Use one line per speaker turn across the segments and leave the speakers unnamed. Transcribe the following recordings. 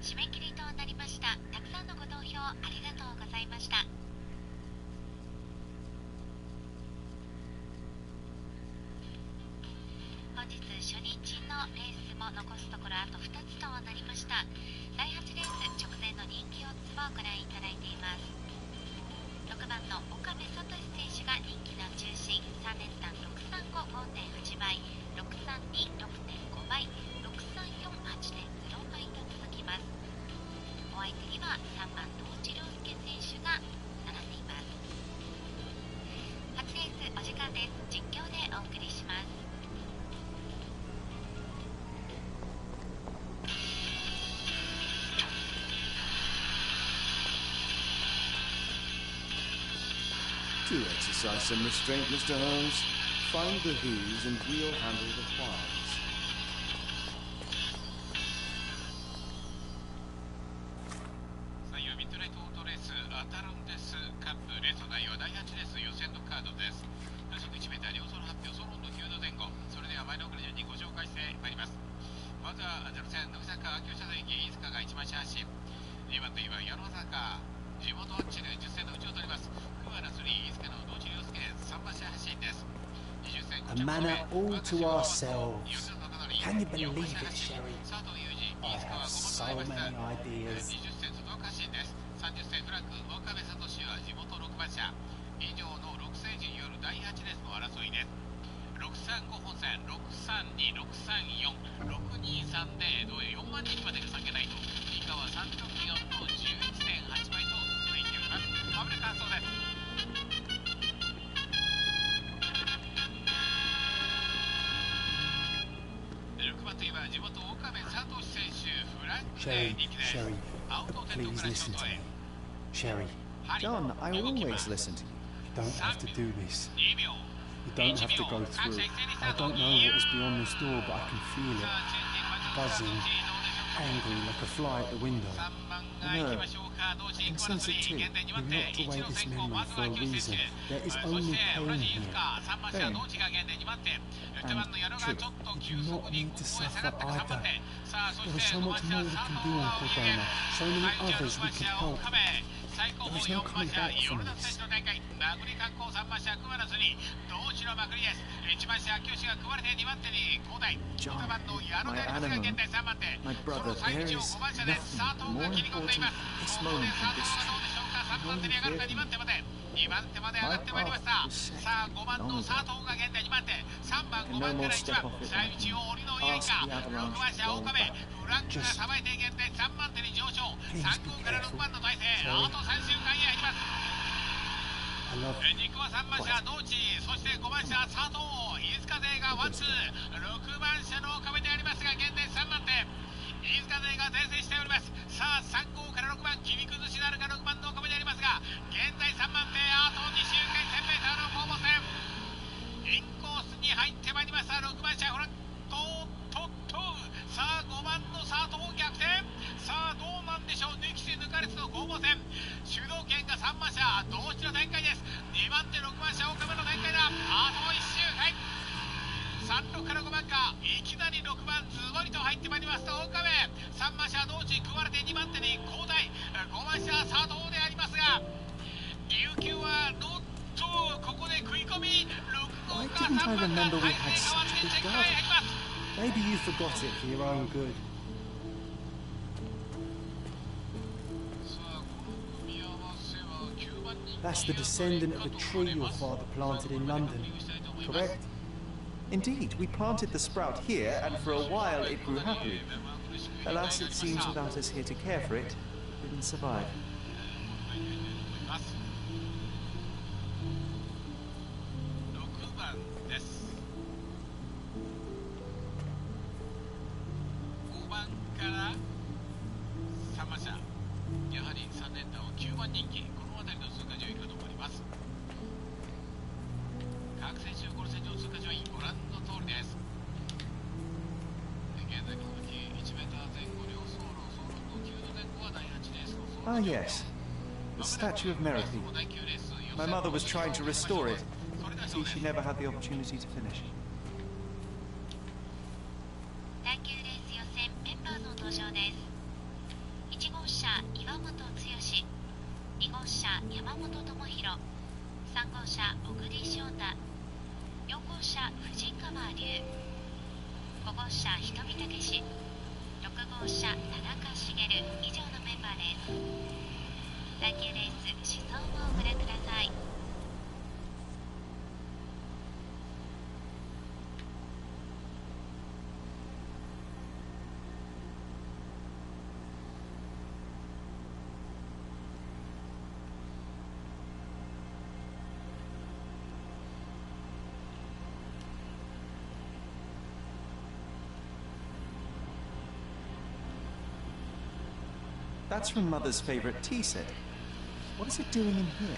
締め切りとなりました。たくさんのご投票ありがとうございました。本日初日のレースも残すところあと2つとなりました。第8レース直前の人気オッズもご覧いただいています。6番の岡部聡選手が人気の中心、3連単635、5.8 倍、632、6.5 倍、634、8.0 倍と続きます。お相手には3番東地良介選手が並んでいます。8レースお時間です。実況でお送りします。
To exercise some restraint, Mr. Holmes. Find the who's and we'll handle the whys.
A manor all to ourselves. Can you believe it, Sherry? I have so many ideas.
635本線、632、634、6230同様4万人まで下げないと以下は364の 11.8 倍と続いております。まもなく完走です。6番手は地元岡部聡選手、フランクで人気です。
Sherry,
青とテント
please
から
listen
ショー
to
ト
me.
へ
Sherry,
John, I always listen to you.
you don't have to do this.
2秒
You don't have to go through. I don't know what is beyond this door, but I can feel it. Buzzing, angry like a fly at the window. I know. I can sense it too. You locked away this memory for a reason. There is only pain here.
Pain. And truth.
You do not need to suffer either. There is so much more we can do on Cordona. So many others we could help.
最高峰4馬車ヨルダン選手の大会名栗観光3馬車クマラスに同地のまくりです。1馬車教師が組まれて2番手に交代。2番の矢野でありますが現在3番手。その最内を5番車で佐藤が切り込んでいます。ここで佐藤はどうでしょうか。3番手に上がるか2番手まで。2番手まで上がってまいりました。さあ5番の佐藤が現在2番手。3番5番から1番最内を折りの追い合いか。6番車岡部フランクがさばいて現在3番手に上昇。3号から6番の体勢あと3周間に入ります。2区は3番車道地、そして5番車佐藤、飯塚勢がワンツー、6番車の岡部でありますが現在3番手、飯塚勢が前線しております。さあ3号から6番切り崩しなるか6番の岡部でありますが現在3番手、あと2周回 1000m の攻防戦、インコースに入ってまいりました6番車フラントさあ5番の佐藤逆転。さあどうなんでしょう。抜きつ抜かれつの攻防戦、主導権が3番車同時の展開です。2番手6番車岡部の展開だ。あと1周回36から5番かいきなり6番ズボリと入ってまいりますと岡部3番車同時組まれて2番手に交代。5番車佐藤でありますが琉球はノットここで食い込み6号か3番が体勢変わってチェックライン入ります。
Maybe you forgot it for your own good. That's the descendant of a tree your father planted in London, correct?
Indeed, we planted the sprout here, and for a while it grew happily. Alas, it seems without us here to care for it, it didn't survive.
6番です。5番から3馬車、やはり3連単は9番人気、この辺りの通過順位が残ります。各選手この戦場通過順位ご覧の通りです。現在この時 1m 前後両走路の9度前後は第8レースの走路。
Ah, yes. The statue of Merity. My mother was trying to restore it. She never had the opportunity to finish.
第9レース予選メンバーの登場です。1号車岩本剛、2号車山本智弘、3号車小栗翔太、4号車藤川龍、5号車人見武史、6号車田中茂、以上のメンバーです。第9レース思想をご覧ください。
That's from Mother's favorite tea set. What is it doing in here?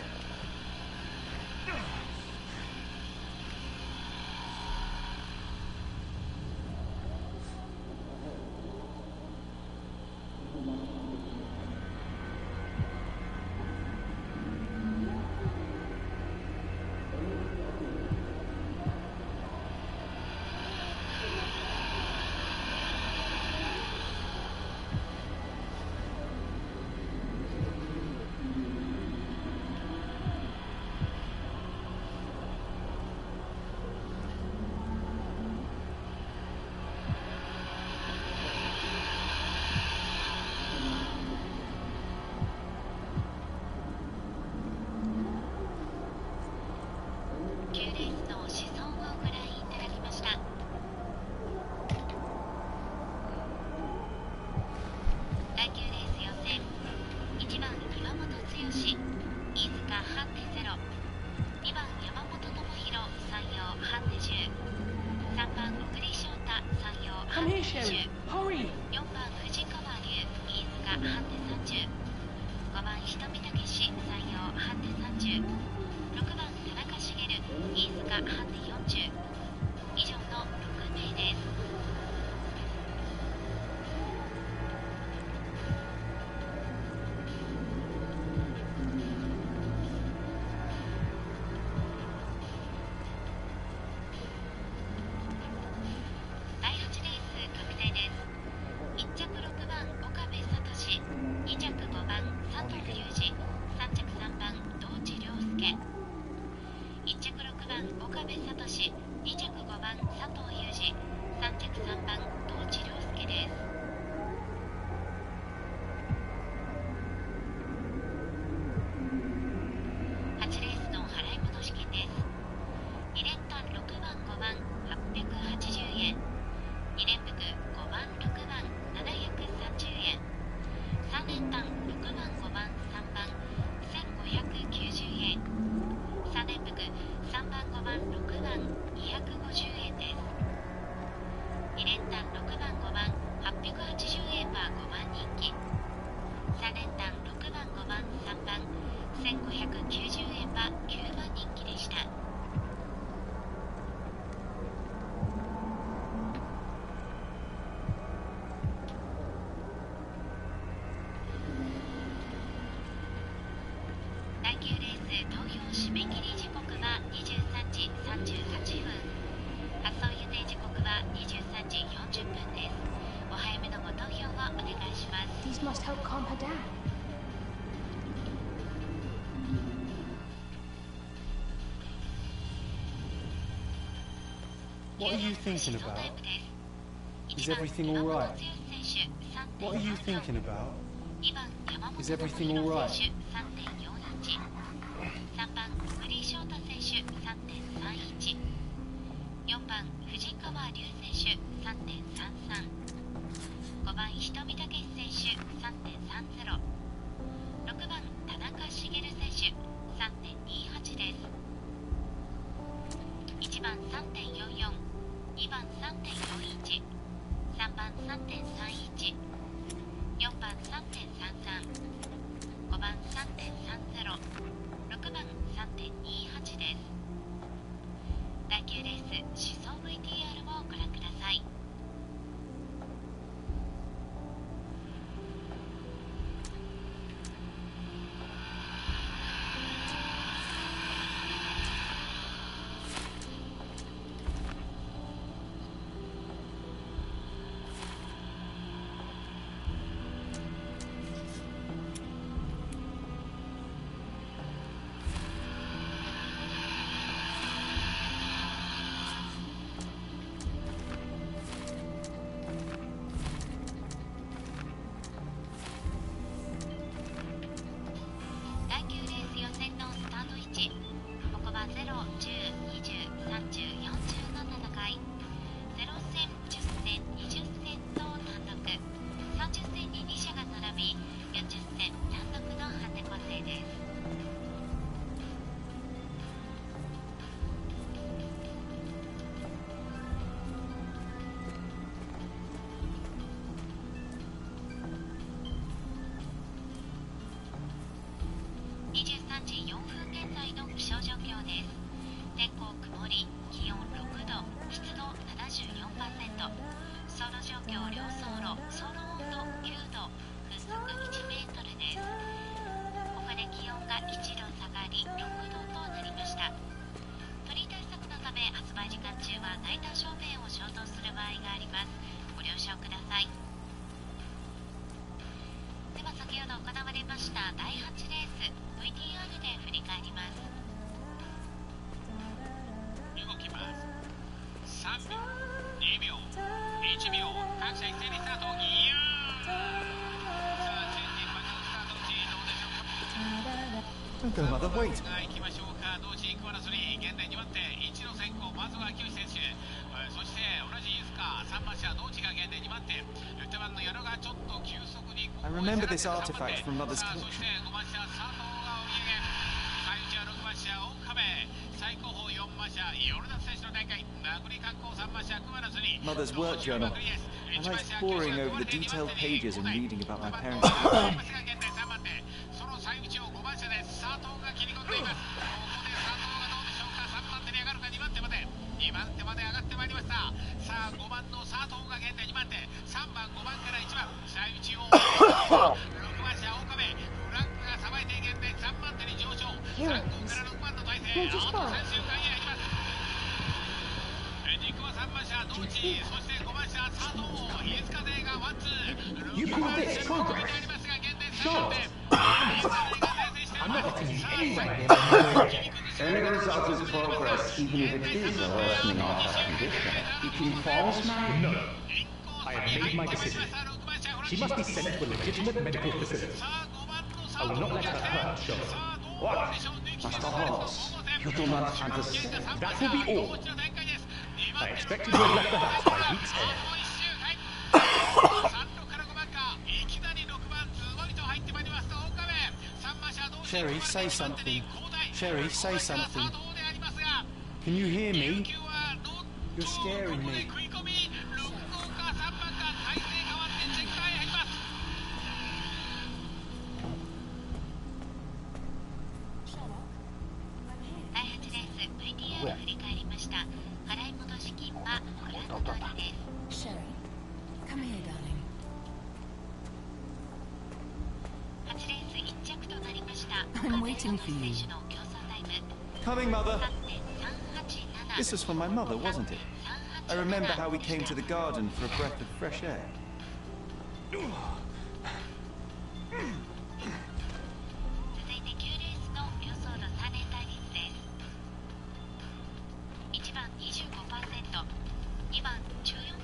This must help calm her down.
What are you thinking about? Is everything all right? What are you thinking about? Is everything all right?
3番グリーショート選手 3.31 4番藤川龍選手 3.33 5番瞳武選手 3.30 6番田中茂選手 3.28 です。1番 3.44 2番 3.41 3番 3.31 4番 3.33 5番 3.30 6番 3.28 です。第9レース思想 VTR をご覧ください。23時4分現在の気象状況です。天候曇り、気温6度、湿度 74%、走路状況両走路、走路温度9度、風速1メートルです。ここで気温が1度下がり6度となりました。鳥対策のため発売時間中はナイター照明を消灯する場合があります。ご了承ください。では先ほど行われました第8レース VTR で振り返ります。
動きます。3秒、2秒、1秒、各社一斉にスタート。いやー、さあチェンジマジのスタートの地どうでしょうか。
Don't go, mother, wait.
行きましょうか。同時クワラ3現在2番手1の先行、まずは清選手、そして同じユースカー3馬車同時が現在2番手、手番の矢野がちょっと急速に
I remember this artifact from Mother's
そ
collection.
して5番車佐藤が追い上げ、最内は6番車岡部、最高峰4馬車ヨルダス選手の大会、殴り観光3馬車クワラ3
Mother's work journal. I like poring over the detailed pages and reading about my parents'
その最内を5番車で佐藤が切り込んでいます。ここで佐藤がどうでしょうか。3番手に上がるか。2番手まで上がってまいりました。さあ5番の佐藤が現在2番手、3番5番から1番最内を6番車岡部、フランクがさばいて現在3番手に上昇。3号から6番の体勢、あと最終回へあります。軸は3番車同地、そして5番車佐藤、飯塚勢がワンツー、6番車もかけてありますが現在3番手、
I'm not letting you anywhere near
Any result is progress, even if it is a worsening of her condition. You can false man?
No. I have made my decision. She must be sent to a legitimate medical facility. I will not let her hurt Show.
What? Master Horse, you do not understand.
That will be all. I expected you had left the house by week's end.
Sherry, say something. Sherry, say something. Can you hear me? You're scaring me.
Sherry, come here, darling. I'm waiting for you.
Coming, Mother. This was from my mother, wasn't it? I remember how we came to the garden for a breath of fresh air.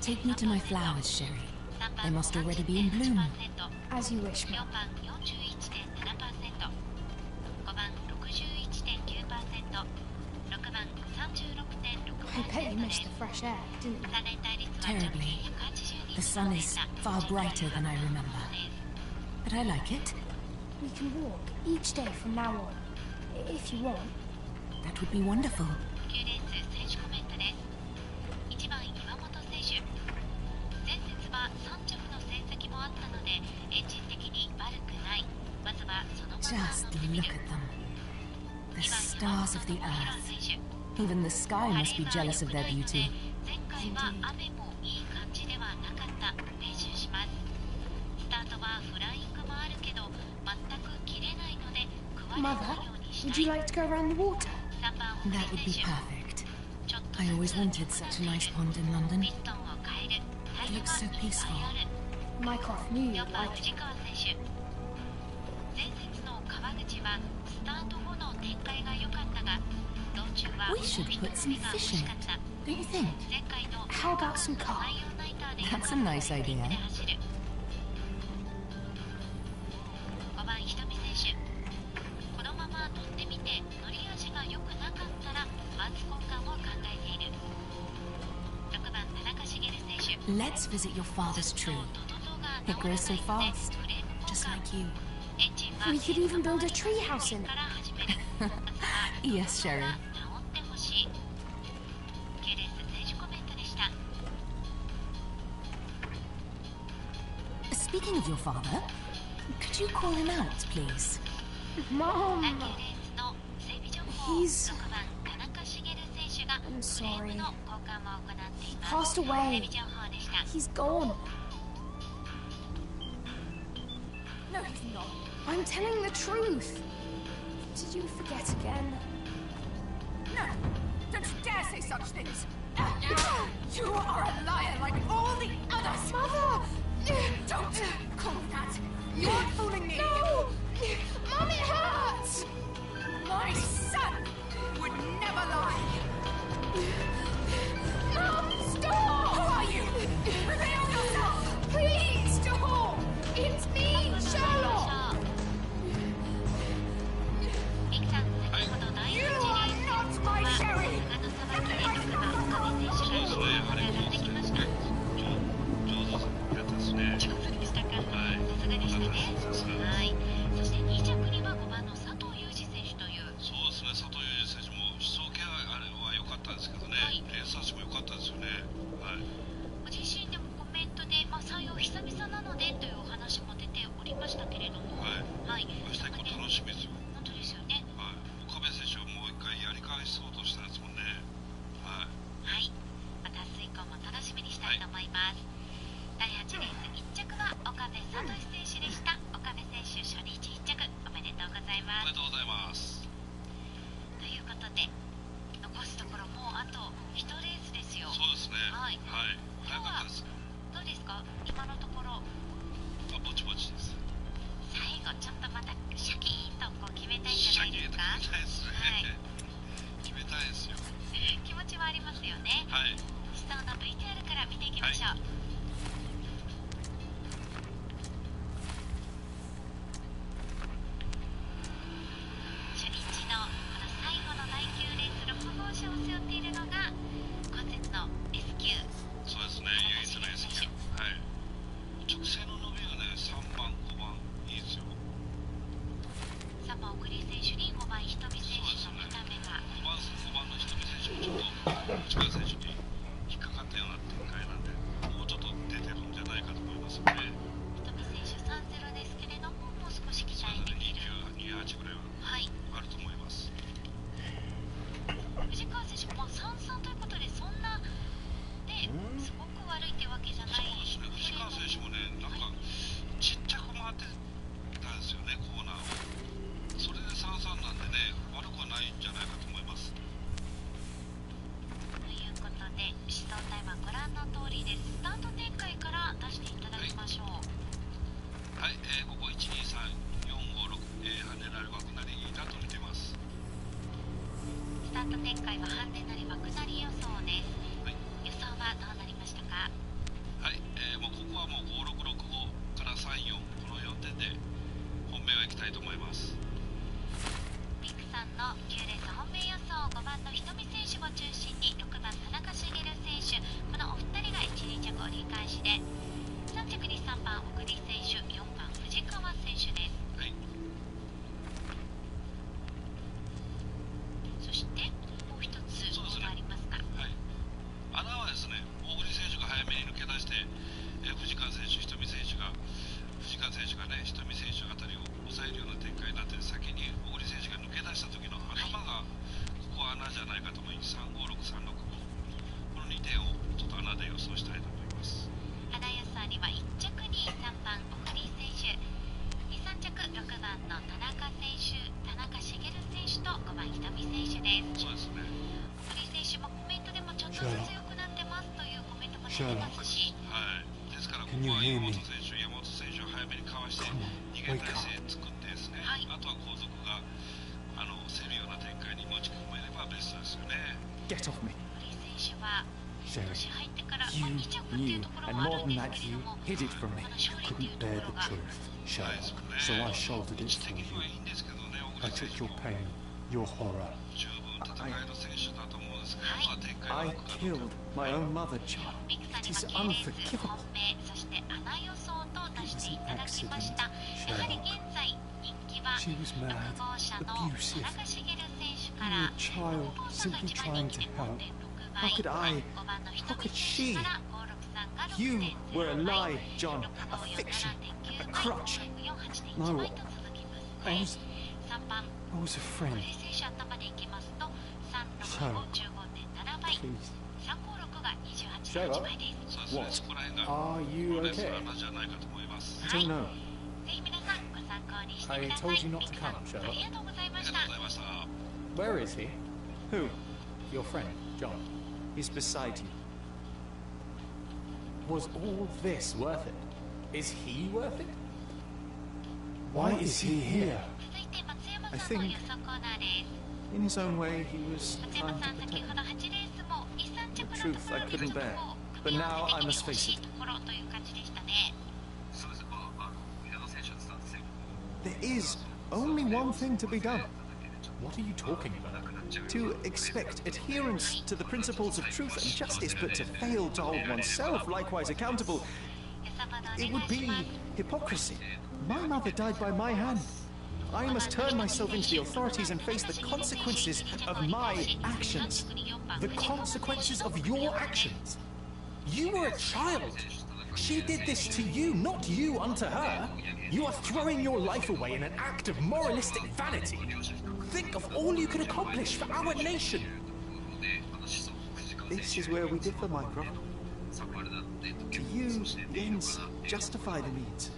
Take me to my flowers, Sherry. They must already be in bloom.
As you wish,
4
ma'am.
番 41.7%、 5番 61.9%、 6番
I bet you
36.6%
missed
です。
the fresh air, didn't you?
3連帯率は
Terribly. The sun is far brighter than I remember. But I like it.
We can walk each day from now on, if you want.
That would be wonderful.
9レース選手コメントです。1番岩本選手、前節は3着の成績もあったのでエンジン的に悪くない。まずはそのまま
Just
乗ってみ
look
る。
at them. The
2番
stars of
山
the
本智
earth.
弘選手、
Even the sky must be jealous of their beauty.
前回は雨もいい感じではなかった。練習します。スタートはフライングもあるけど全く切れないので食われな
Mother,
いようにし
would
た
you
い。
like to go around the water?
3番
That
堀
would be
選手、
perfect.
ちょっと
I
ず
always
つ
wanted such a nice pond in London.
ピストンを変える。タイヤ
It looks so
がいっぱい
peaceful.
ある。
Mike off knew
4
you'd
番
like
藤
it.
川選手、前節の川口はスタート後の展開が良かったが道中は
We should put some
が欲
fish
し
in
かっ
it.
た。
Don't you think?
前回の
How about some carp?
太陽ナイターで
That's a nice idea.
で走る。5番ひとみ選手、このまま乗ってみて乗り味が良くなかったらパーツ交換を考えている。6番田中茂選手、
Let's visit your father's tree. It grows so fast, just like you.
We could even build a tree house in it.
Yes, Sherry. Speaking of your father, could you call him out, please?
Mom! He's... I'm sorry. He passed away. He's gone.
No, he's not.
I'm telling the truth. Did you forget again?
No! Don't you dare say such things! You are a liar like all the others!
Mother!
Don't call me that! You're fooling me!
No! Mom, it hurts!
My son would never lie!
Mom, stop!
Who are you? Reveal yourself!
Please, stop! It's me, Sherlock!
You are not my Sherry!
そして2着には5番の佐藤裕二選手という。
そうですね、佐藤裕二選手も主走系はあれは良かったですけどね、レース足も良かったですよね。はい。
ご自身でもコメントで、採用久々なのでというお話も出ておりましたけれども、はい。
明日以降楽しみですよ。
本当ですよね。
はい。岡部選手はもう一回やり返そうとしたですもんね。はい。
はい。また明日以降も楽しみにしたいと思います。第8レース1着は岡部聡選手でした。岡部選手初日1着おめでとうございます。
おめでとうございます。
ということで残すところもうあと1レースですよ。
そうですね。
はい。
はい。早かったです。
どうですか今のところ。
ぼちぼちです。
最後ちょっとまたシャキーンとこう決めたいんじゃないですか。
シャキーンと決めたいですね。
はい。
決めたいですよ。
気持ちはありますよね。
はい。
下の VTR から見ていきましょう。初日のこの最後の第9レース6号車を背負っているのが今節の S 級。
そうですね、唯一の S 級。はい。直線の伸びがね、3番、5番いいですよ。
3番、栗井選手に5番、ひとみ選手の見た目が。
5番のひとみ選手もちょっと内川選手に引っかかったような展開なんで、もうちょっと出てるんじゃないかと思いますので。
ひとみ選手3-0ですけれども、もう少し期待できる。
2-9、2-8ぐらいはあると思います。
藤川選手も3-3ということで、そんなですごく悪いってわけじゃない。
そうですね、藤川選手もね、なんかちっちゃく回ってたんですよね、コーナーを。それで3-3なんでね、悪くはないんじゃないかと思います。
ということで、指導タイムはご覧の通りです。スタート展開から出していただきましょう。
はい、ここ12345ハネラル枠なりだと見てます。
スタート展開はハンデなり枠なり予想です。
はい、
予想はどうなりましたか？
こはもう5665から34、この4点で本命は行きたいと思います。
ミクさんの9レース本命予想、5番のひとみ選手を中心に6番田中茂選手、このお二人が1、2着折り返しで、3着に3番小栗選手、4番藤川選手です。
はい。
そしてもう一つありますか。
はい。穴はですね、小栗選手が早めに抜け出して、藤川選手、ひとみ選手がね、ひとみ選手あたりを抑えるような展開になって、先に小栗選手が抜け出した時の頭が、ここは穴じゃないかと思います。356、365、この2点をちょっと穴で予想したいと思います。
穴予想には1着に3番小栗選手、2、3着6番の田中選手、田中茂選手と5番ひとみ選手です。
そうですね。
小栗選手もコメントでもちょっとずつ強くなってますというコメントも出てますし、
はい。ですからここは山本選手を早めにかわして逃げ体勢作ってですね、あとは後続が競るような展開に持ち込めればベストですよね。
Get off me.
小栗選手は今年入ってから2
You
着っていう
knew,
ところ
and
もあ
more
るん
than
です
that,
けれど
you
も、
hid it from me.
この勝利っていう
Couldn't
と
bear
ころ
the
が
truth, Sherlock. So I shouldered
位
it
置
for
的にはいい
you.
んですけどね、小
I
栗選
took
手
your
も
pain, your horror.
十分戦える選手だと思うんですけど、まあ展開
I
はくかどう
killed
か。
my own mother, John.
ミクさん
It
に
is
は系列
unforgivable.
本命、そして穴予想と出していただきました。やはり現在人気は
She was
6
mad,
号車の
abusive.
田中茂選手か
You
ら
were a child,
5号車が
simply
一番人
trying
気
to
で
help.
5.6
How
倍、
could I?
5番のひ
How
とみ
could
選
she?
手から563が
You were a
6.0 倍、
lie, John.
6
A
号4
fiction.
7.9
A
倍、
crutch.
564.8.1
No.
倍と続きます
I
ね。
was,
3番
I was a
小
friend.
栗選手頭でいきますと365、15.7 倍、
Please.
356が28.8倍です。
そうですね、そこら辺が
Are you
レース
okay?
の穴じゃないかと思います。
I don't know.
ぜひ皆さんご参考にしてく
I
ださ
told
い。
you not
ミ
to
クさん
come,
あ
Sherlock.
りがとうございま
あり
した
がとうございました。
Where is he?
Who?
Your friend, John.
He's beside you.
Was all this worth it? Is he worth it?
Why is he here?
続いて松山
I
さんの
think-
予想コーナーです。
In his own way, he was
松山
trying
さ
to
ん、先
protect
ほ
me.
ど8レースも2、3着の
The truth
ところ
I
に
couldn't
ちょっと
bear.
こう
But
組み合わ
now
せ
I
的に
must
惜
face
しい
it.
ところという感じでしたね。
そうですね、稲田選手のスタンス戦
There is only one thing to be done.
What are you talking about?
To expect adherence to the principles of truth and justice, but to fail to hold oneself likewise accountable,
予想ボードお
it
願
would
いし
be
ます。
hypocrisy. My mother died by my hand. I must turn myself into the authorities and face the consequences of my actions.
The consequences of your actions? You were a child. She did this to you, not you unto her. You are throwing your life away in an act of moralistic vanity. Think of all you could accomplish for our nation.
This is where we differ, Mycroft. To you, the ends justify the means.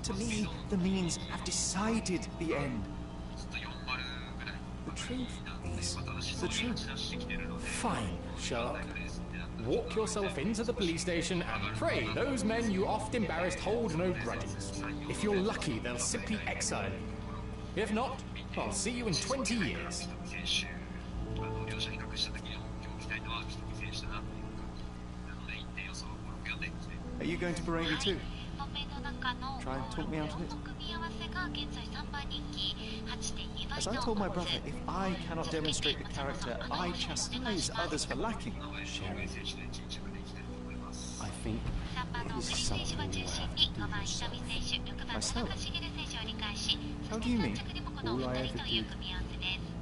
To me, the means have decided the end. The truth is the truth.
Fine, Sherlock. Walk yourself into the police station and pray those men you oft embarrassed hold no grudges. If you're lucky, they'll simply exile you. If not, I'll see you in 20 years.
Are you going to berate me too?
本命の中の
Try and talk me out of it.
組み合わせが現在3番人気 8.2 倍
As I
と
told my brother, if I cannot demonstrate the character I chastise others for lacking,
Sharon, I think
3番の小栗選手を中心に5番ひとみ選手、6番田中茂選手を折り返し、そ
How
して
do you
3
mean?
着でもこのお二人という組み合わせです。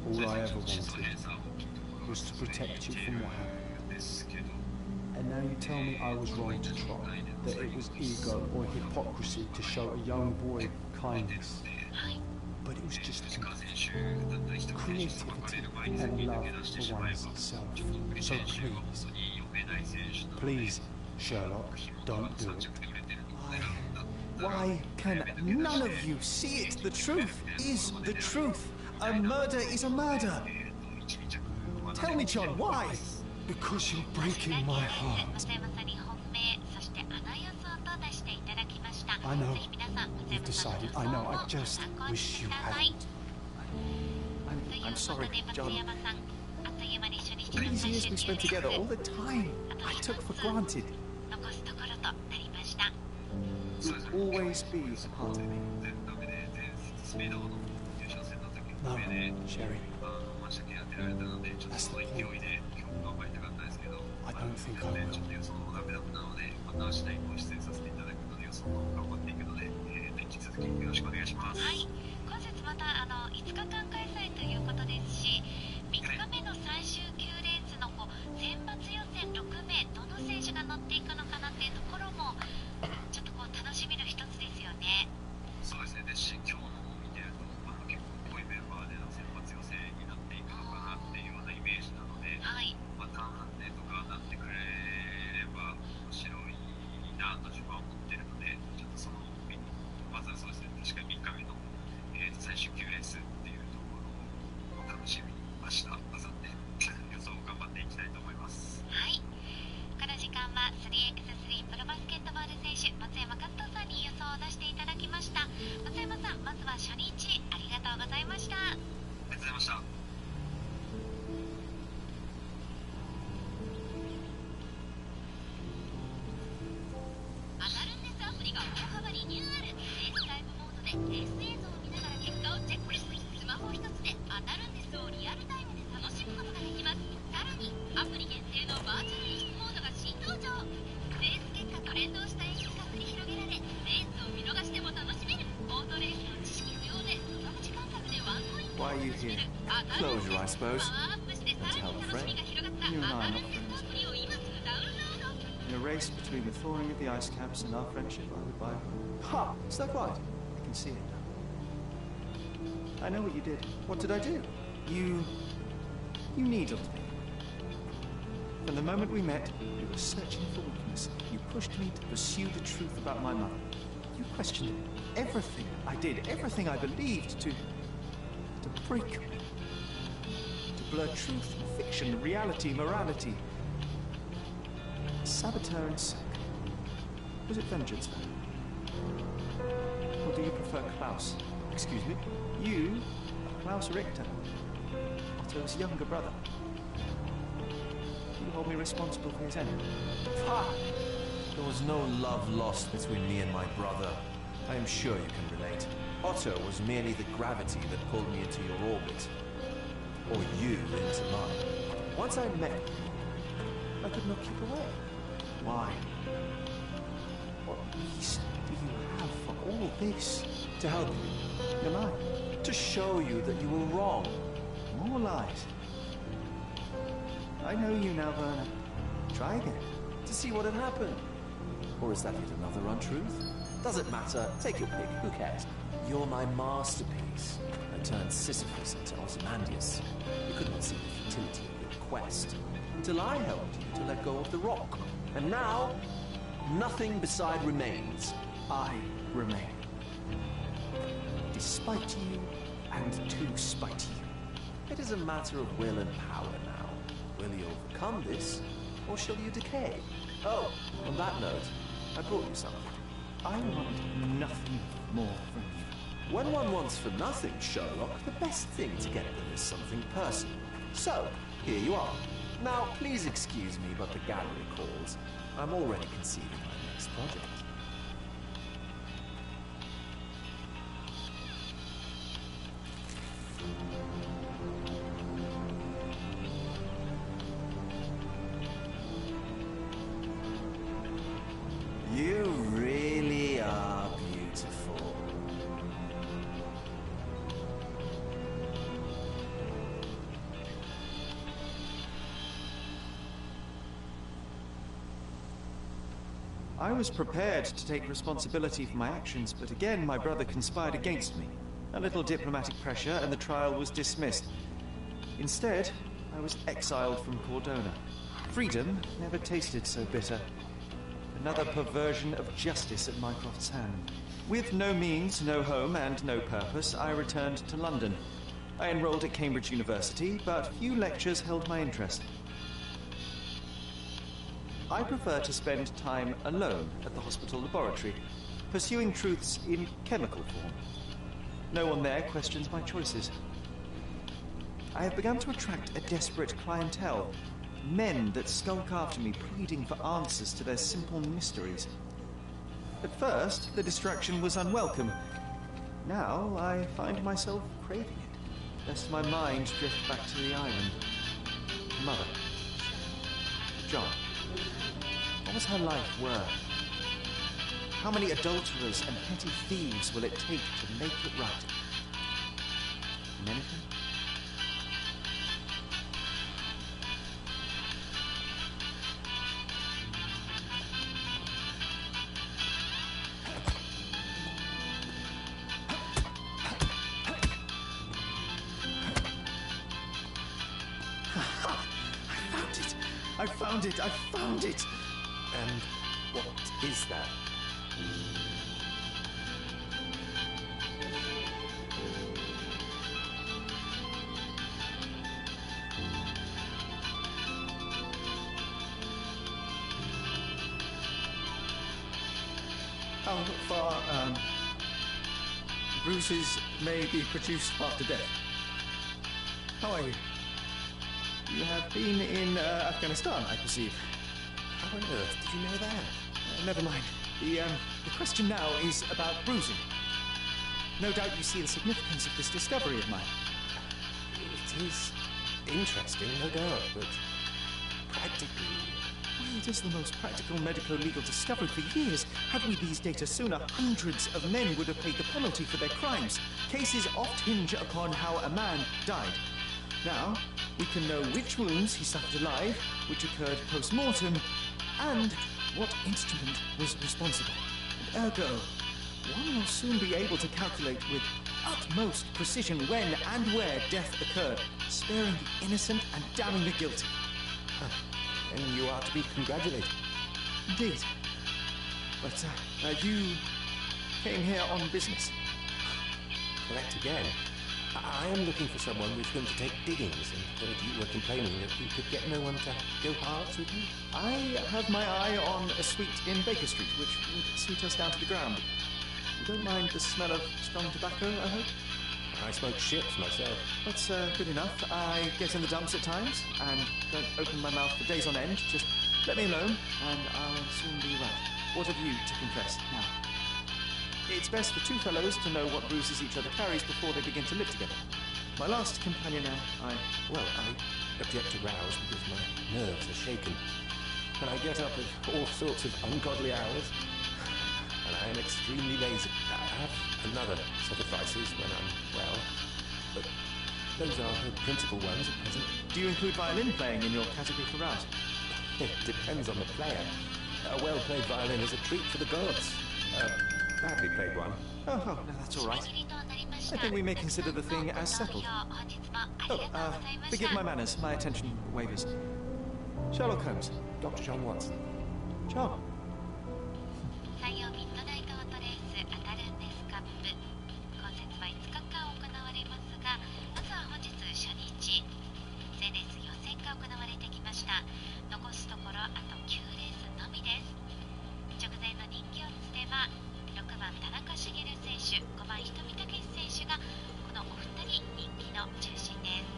all I ever wanted was to protect you from what happened. And now you tell me I was wrong to try, that it was ego or hypocrisy to show a young boy kindness. But it was just empathy, creativity and love for one's self. So please, Sherlock, don't do it.
why can none of you see it? The truth is the truth. A murder is a murder. Tell me, John, why?
Because you're breaking my heart.
松山さんに本命、そして穴予想と出していただきました。
I know.
ぜひ皆さん、松
You've
山さんの
decided.
予
I
想
know.
を
I
ご
just
参考に
wish
して
you
ください。
hadn't.
という
I'm
こと
sorry,
で、松
John.
山さん、あっという間に初日の
These
最
years
終
we
9
spent
レー
together
ス
all the time, I took for granted.
残す
will always be a part of me.
No, Sherry. That's the point. I don't think I will.
はい、今節また5日間開催ということですし、3日目の最終9レースの選抜予選6名、どの選手が乗っていくのかなっていうところもちょっと楽しみの一つですよね。
そうですね。で、今日の方を見てると、結構濃いメンバーでの選抜予選になっていくのかなっていうようなイメージなので、
はい、
単判定とかなってくれれば面白いなと自分は思ってるので、ちょっとそのまずはそうですね、確かに3日目の、最終9レースっていうところを楽しみに明日、明後日予想を頑張っていきたいと思います。
はい、この時間は 3x3 プロバスケットボール選手松山勝人さんに予想を出していただきました。松山さん、まずは初日ありがとうございました。
ありがとうございました。
アタルンデスアプリが大幅リニューアル。レースタイムモードでレース映像を見ながら結果をチェック。スマホ一つでアタルンデスをリアルタイムで楽しむことができます。さらにアプリ限定のバーチャル演出モードが新登場。レース結果と連動した演出が繰り広げられ、レースを見逃しても楽しめる。オートレースの知識不要で外口感覚でワンポイントを楽しめる。アタルンデスパワーアップしてさらに楽しみが広がったアタルンデスアプリを今すぐダウンロード。
In a race between the thawing of the ice caps and our friendship, I would buy. Ha! Is that right? I can see it now. I know what you did. What did I do? You needled me. From the moment we met, you were searching for weakness. You pushed me to pursue the truth about my mother. You questioned everything I did, everything I believed, to break me. To blur truth, fiction, reality, morality. Saboteur and Sack. Was it vengeance? Or do you prefer Klaus? Excuse me? You are Klaus Richter, Otto's younger brother. You hold me responsible for his end.
Ha! There was no love lost between me and my brother. I am sure you can relate. Otto was merely the gravity that pulled me into your orbit. Or you into mine. Once I met you, I could not keep away.
Why? What reason do you have for all this?
To help you.
You're lying.
To show you that you were wrong.
More lies. I know you now, Werner. Try again.
To see what had happened. Or is that yet another untruth? Does it matter? Take your pick. Who cares? You're my masterpiece. I turned Sisyphus into Ozymandias. You could not see the futility of your quest until I helped you to let go of the rock. And now, nothing beside remains.
I remain. Despite you, and to spite you.
It is a matter of will and power now. Will you overcome this, or shall you decay? Oh, on that note, I brought you something.
I want nothing more from you.
When one wants for nothing, Sherlock, the best thing to get them is something personal. So, here you are. Now, please excuse me, but the gallery calls. I'm already conceiving my next project. You really are beautiful.
I was prepared to take responsibility for my actions, but again my brother conspired against me. A little diplomatic pressure and the trial was dismissed. Instead, I was exiled from Cordona. Freedom never tasted so bitter. Another perversion of justice at Mycroft's hand. With no means, no home, and no purpose, I returned to London. I enrolled at Cambridge University, but few lectures held my interest. I prefer to spend time alone at the hospital laboratory, pursuing truths in chemical form. No one there questions my choices. I have begun to attract a desperate clientele, men that skulk after me, pleading for answers to their simple mysteries. At first, the distraction was unwelcome. Now, I find myself craving it, lest my mind drift back to the island. Mother. John. What was her life worth? How many adulterers and petty thieves will it take to make it right? Anything? I found it!
And what is that?
How far, bruises may be produced after death. How are you? You have been in Afghanistan, I perceive.
How on earth did you know that?
Never mind. The question now is about bruising. No doubt you see the significance of this discovery of mine.
It is interesting, no doubt, but practically...
Well, it is the most practical medico-legal discovery for years. Had we these data sooner, hundreds of men would have paid the penalty for their crimes. Cases oft hinge upon how a man died. Now, we can know which wounds he suffered alive, which occurred post-mortem, and what instrument was responsible. And ergo, one will soon be able to calculate with utmost precision when and where death occurred, sparing the innocent and damning the guilty.
And you are to be congratulated.
Indeed. But, you came here on business.
Correct again. I am looking for someone with whom to take diggings, and you were complaining that you could get no one to go halves with you?
I have my eye on a suite in Baker Street, which would suit us down to the ground. You don't mind the smell of strong tobacco, I hope?
I smoke ships myself.
That's good enough. I get in the dumps at times, and don't open my mouth for days on end. Just let me alone, and I'll soon be right. What have you to confess now? It's best for two fellows to know what bruises each other carries before they begin to live together. My last companion I
object to rouse because my nerves are shaken. And I get up at all sorts of ungodly hours. And I am extremely lazy. I have another set of vices when I'm well, but those are the principal ones at present.
Do you include violin playing in your category for rouse?
It depends on the player. A well-played violin is a treat for the gods. Badly played one.
Oh, no, that's all right. I think we may consider the thing as settled. Oh, forgive my manners. My attention wavers. Sherlock Holmes.
Dr. John Watson.
John.
採用ミッドナイトオートレース当たるんですカップ。今節は5日間行われますが、まずは本日初日。前レース予選が行われてきました。残すところあと9レースのみです。直前の人気オッズでは6番田中茂選手、5番人見武選手がこのお二人人気の中心です。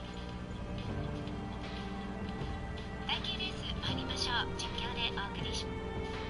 第9レース参りましょう。実況でお送りします。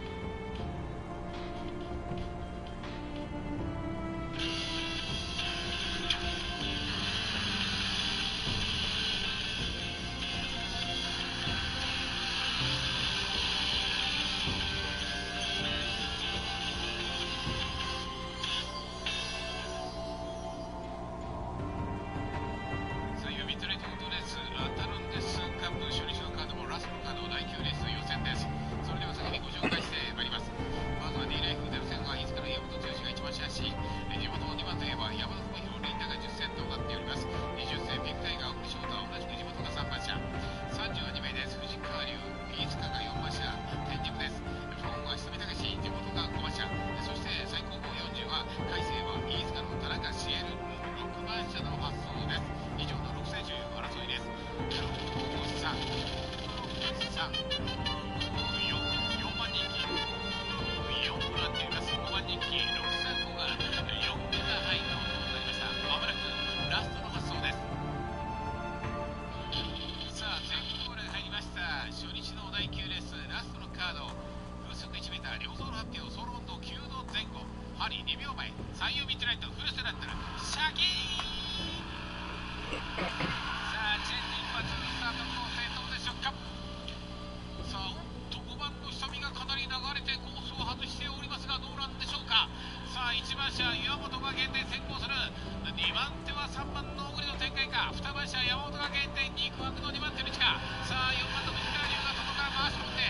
山陽ミッドナイトフルスラットルシャキーン。さあチェンジ一発スタート構成どうでしょうか。さあ5番の瞳がかなり流れてコースを外しておりますがどうなんでしょうか。さあ1番車岩本が限定先行する。2番手は3番の小栗の展開か。2番車山本が限定2区枠の2番手の位置か。さあ4番の藤川龍が外から回し込んで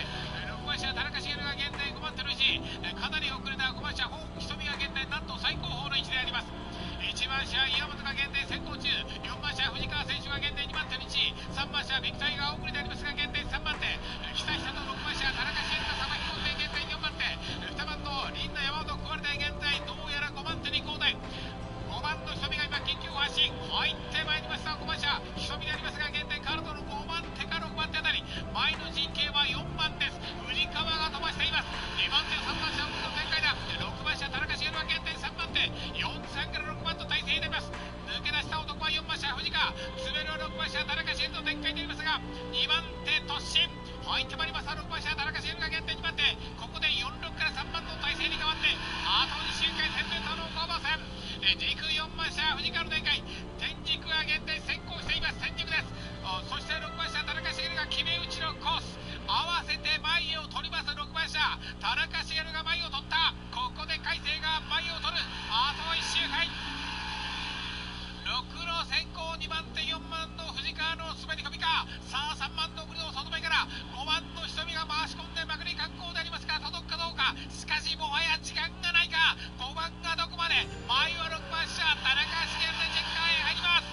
6番車田中茂が限定5番手の位置。かなり遅れた5番車本瞳が限定なんと最高峰の位置であります。1番車岩本が限定先行中。4番車藤川選手が限定2番手の位置。3番車ビクタイが遅れてありますが限定3番手。ひたひたと6番車田中茂がさばき込んで限定4番手。2番のリンナ山本小割台現在どうやら5番手に交代。5番の瞳が今緊急発進入ってまいりました。5番車瞳でありますが限定カードの5番手か6番手あたり。前の陣形は4番です。藤川が飛ばしています。2番手3番車の展開だ。6番車田中茂は限定3番手。4-3から6番と体制になります。抜け出した男は4番車藤川。詰めるは6番車田中茂の展開になりますが2番手突進入ってまいりました。6番車田中茂が限定2番手。ここで46から3番の体制に変わってあと2周回 1000m の攻防戦。軸4番車藤川の展開。天軸が限定先行しています。天軸です。そして6番車田中茂が決め打ちのコース合わせて前を取ります。6番車田中茂が前を取った。ここで海星が前を取る。あと1周回。6の先行2番手4番の藤川の滑り込みか。さあ3番のグリの外目から5番の瞳が回し込んでまくり観光でありますが届くかどうか。しかしもはや時間がないか。5番がどこまで。前は6番車田中茂でチェッカーへ入ります。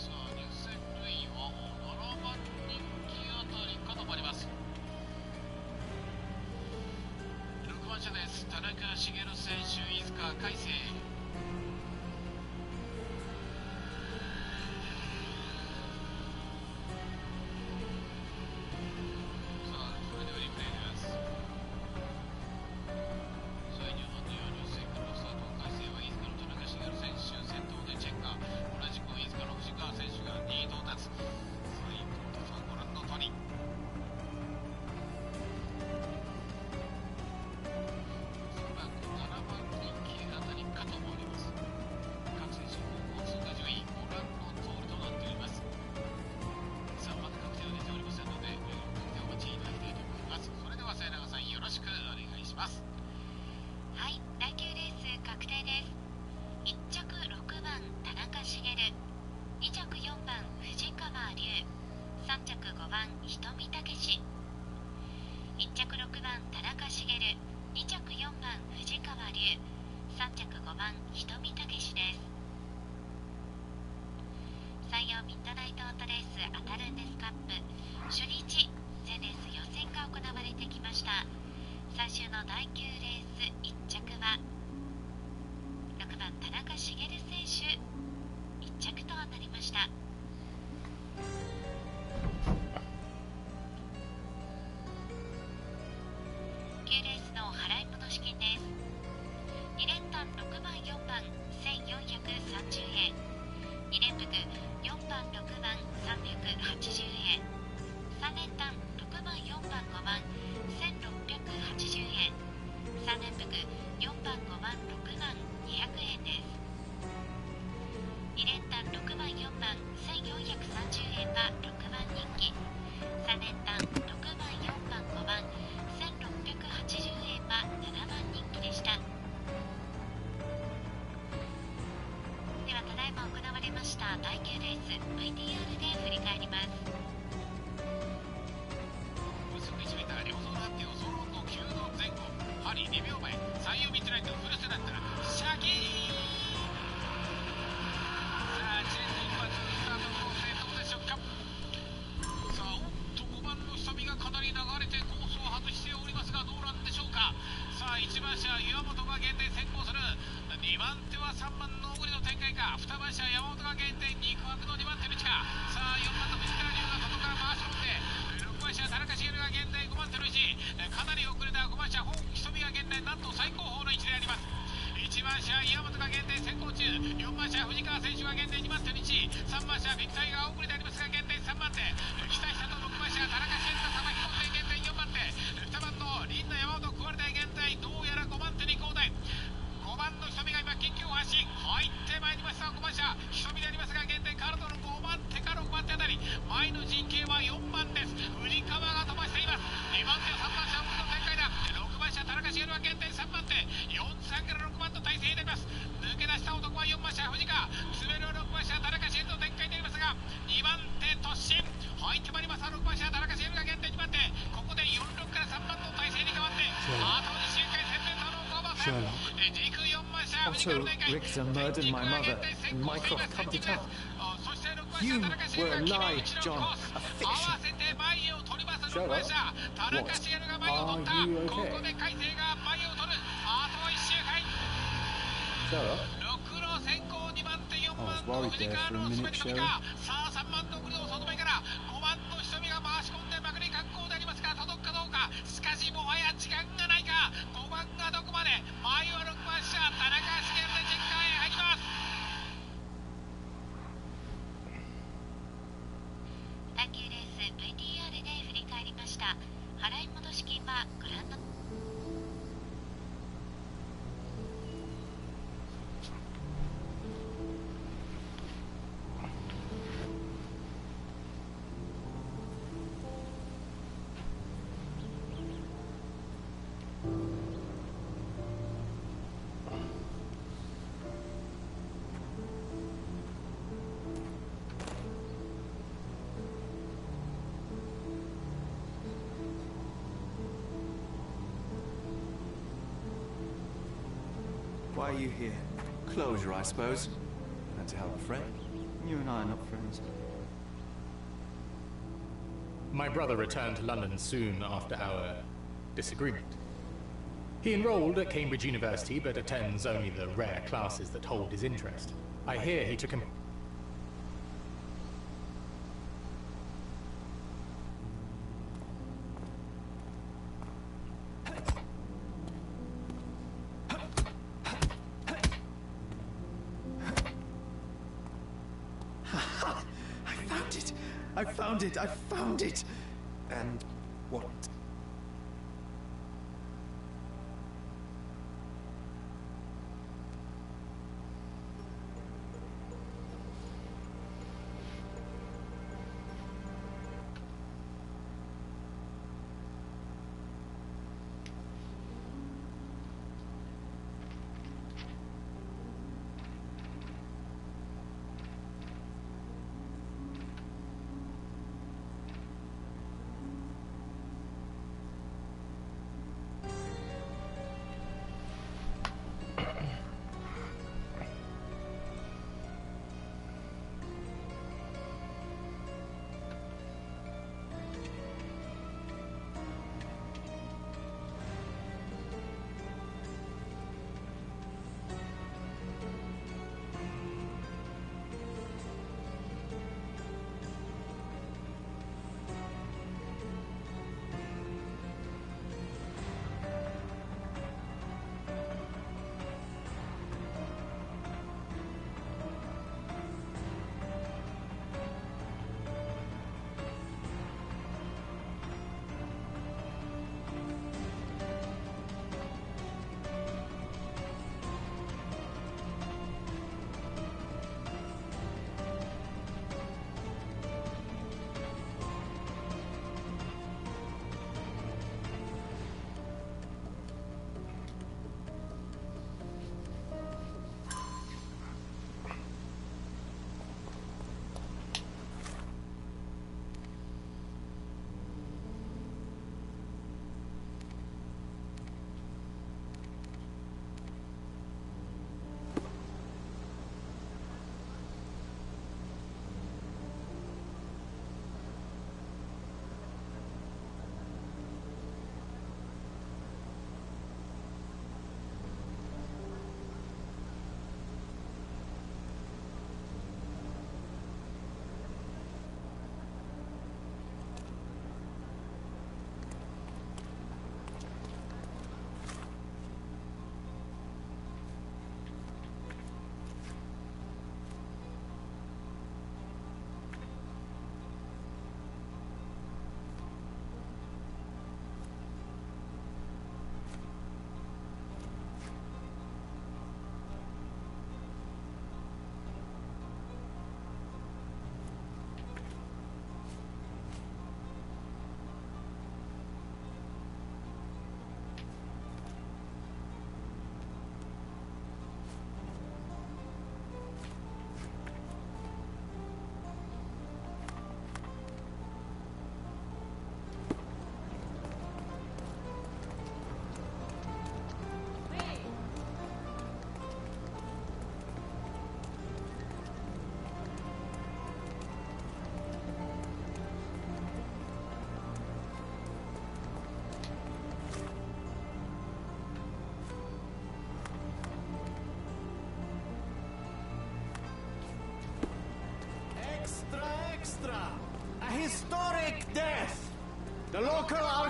さあ入線類は7番人気あたりかと思われます。6番車です。田中茂選手飯塚海星。3番車奥の展開だ。6番車田中茂は減点3番手、4-3から6番の体制になります。抜け出した男は4番車藤川、滑るは6番車田中茂の展開になりますが、2番手突進入ってまいります。6番車田中茂が減点2番手、ここで46から3番の体制に変わって後に周回戦での後番戦、軸4番車藤川の展開、
Richter murdered my mother, and Mycroft cut it off. You were a lie, John, a fiction.
Shut up. What? Are you okay? Shut up. I was worried there for a minute, Sherry.
さあ3番のグリの外目から5番の瞳が回し込んでまくり観光でありますが、届くかどうか。しかしもはや時間がないか。5番がどこまで、前は6番車田中茂でチェッカーへ入ります。
卓球レース VTR で振り返りました。払い戻し金はご覧の
Why are you here?
Closure, I suppose. And to help a friend.
You and I are not friends.
My brother returned to London soon after our disagreement. He enrolled at Cambridge University but attends only the rare classes that hold his interest. I hear he took him...
I found it! And what?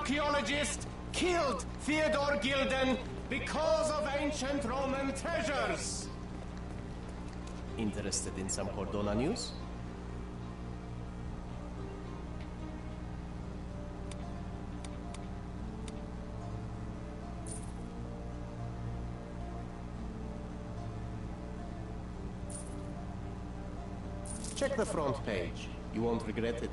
archaeologist killed Theodore Gilden because of ancient Roman treasures.
Interested in some Cordona news? Check the front page. You won't regret it.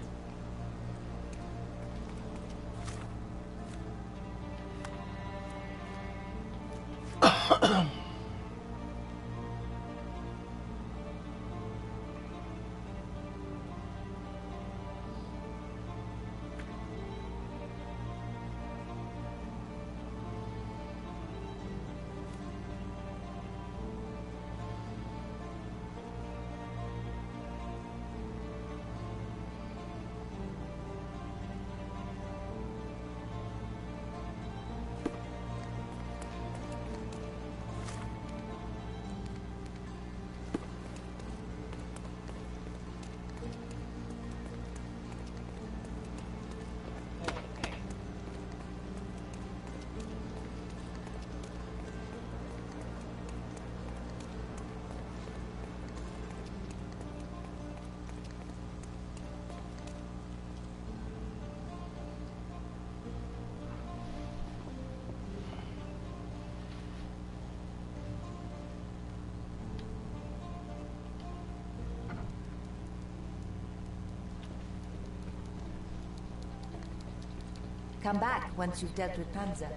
Come back once you've dealt with Panzer.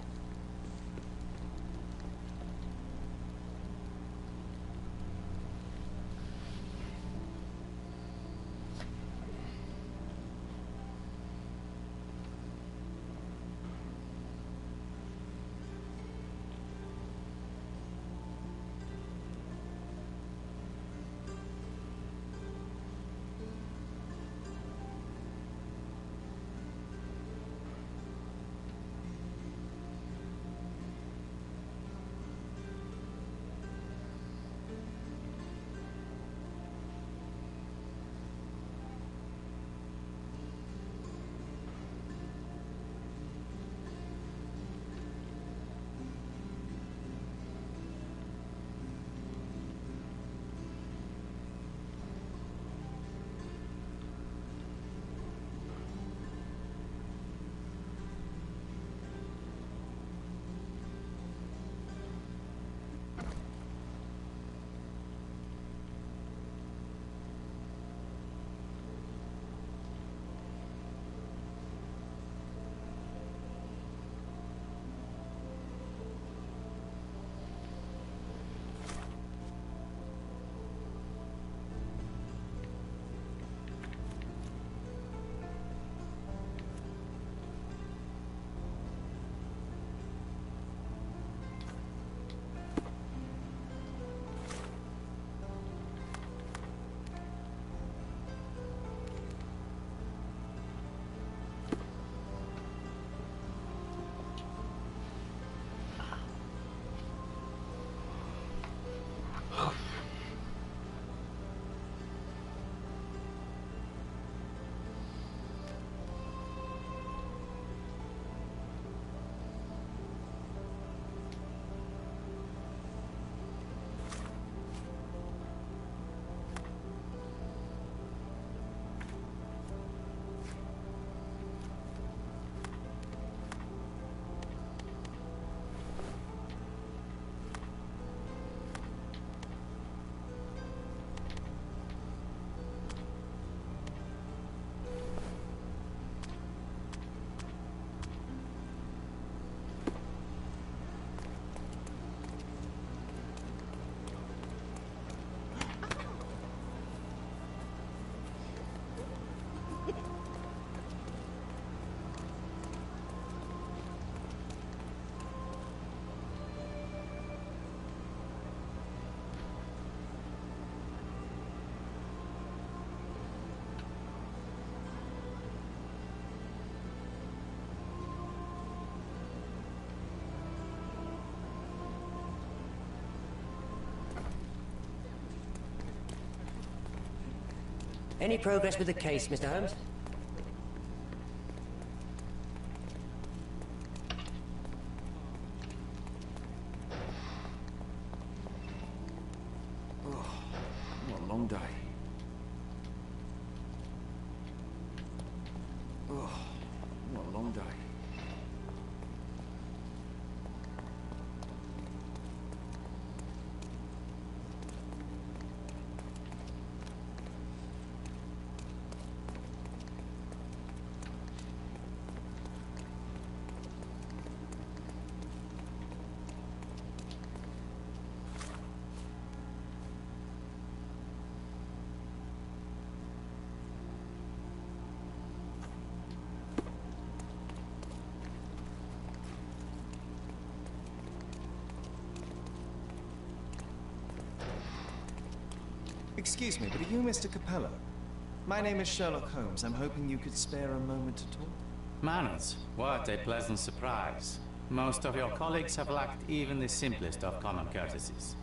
Any progress with the case, Mr. Holmes?
long day. Oh, what a long day.
Excuse me, but are you Mr. Capello? My name is Sherlock Holmes. I'm hoping you could spare a moment to talk.
Manners, what a pleasant surprise. Most of your colleagues have lacked even the simplest of common courtesies.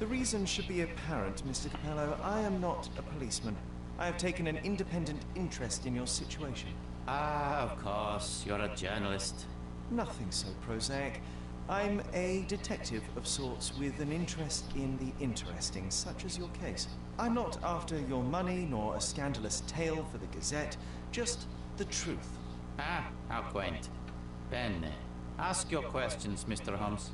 The reason should be apparent, Mr. Capello. I am not a policeman. I have taken an independent interest in your situation.
Ah, of course, you're a journalist.
Nothing so prosaic. I'm a detective of sorts with an interest in the interesting, such as your case. I'm not after your money nor a scandalous tale for the Gazette, just the truth.
Ah, how quaint. Bene. Ask your questions, Mr. Holmes.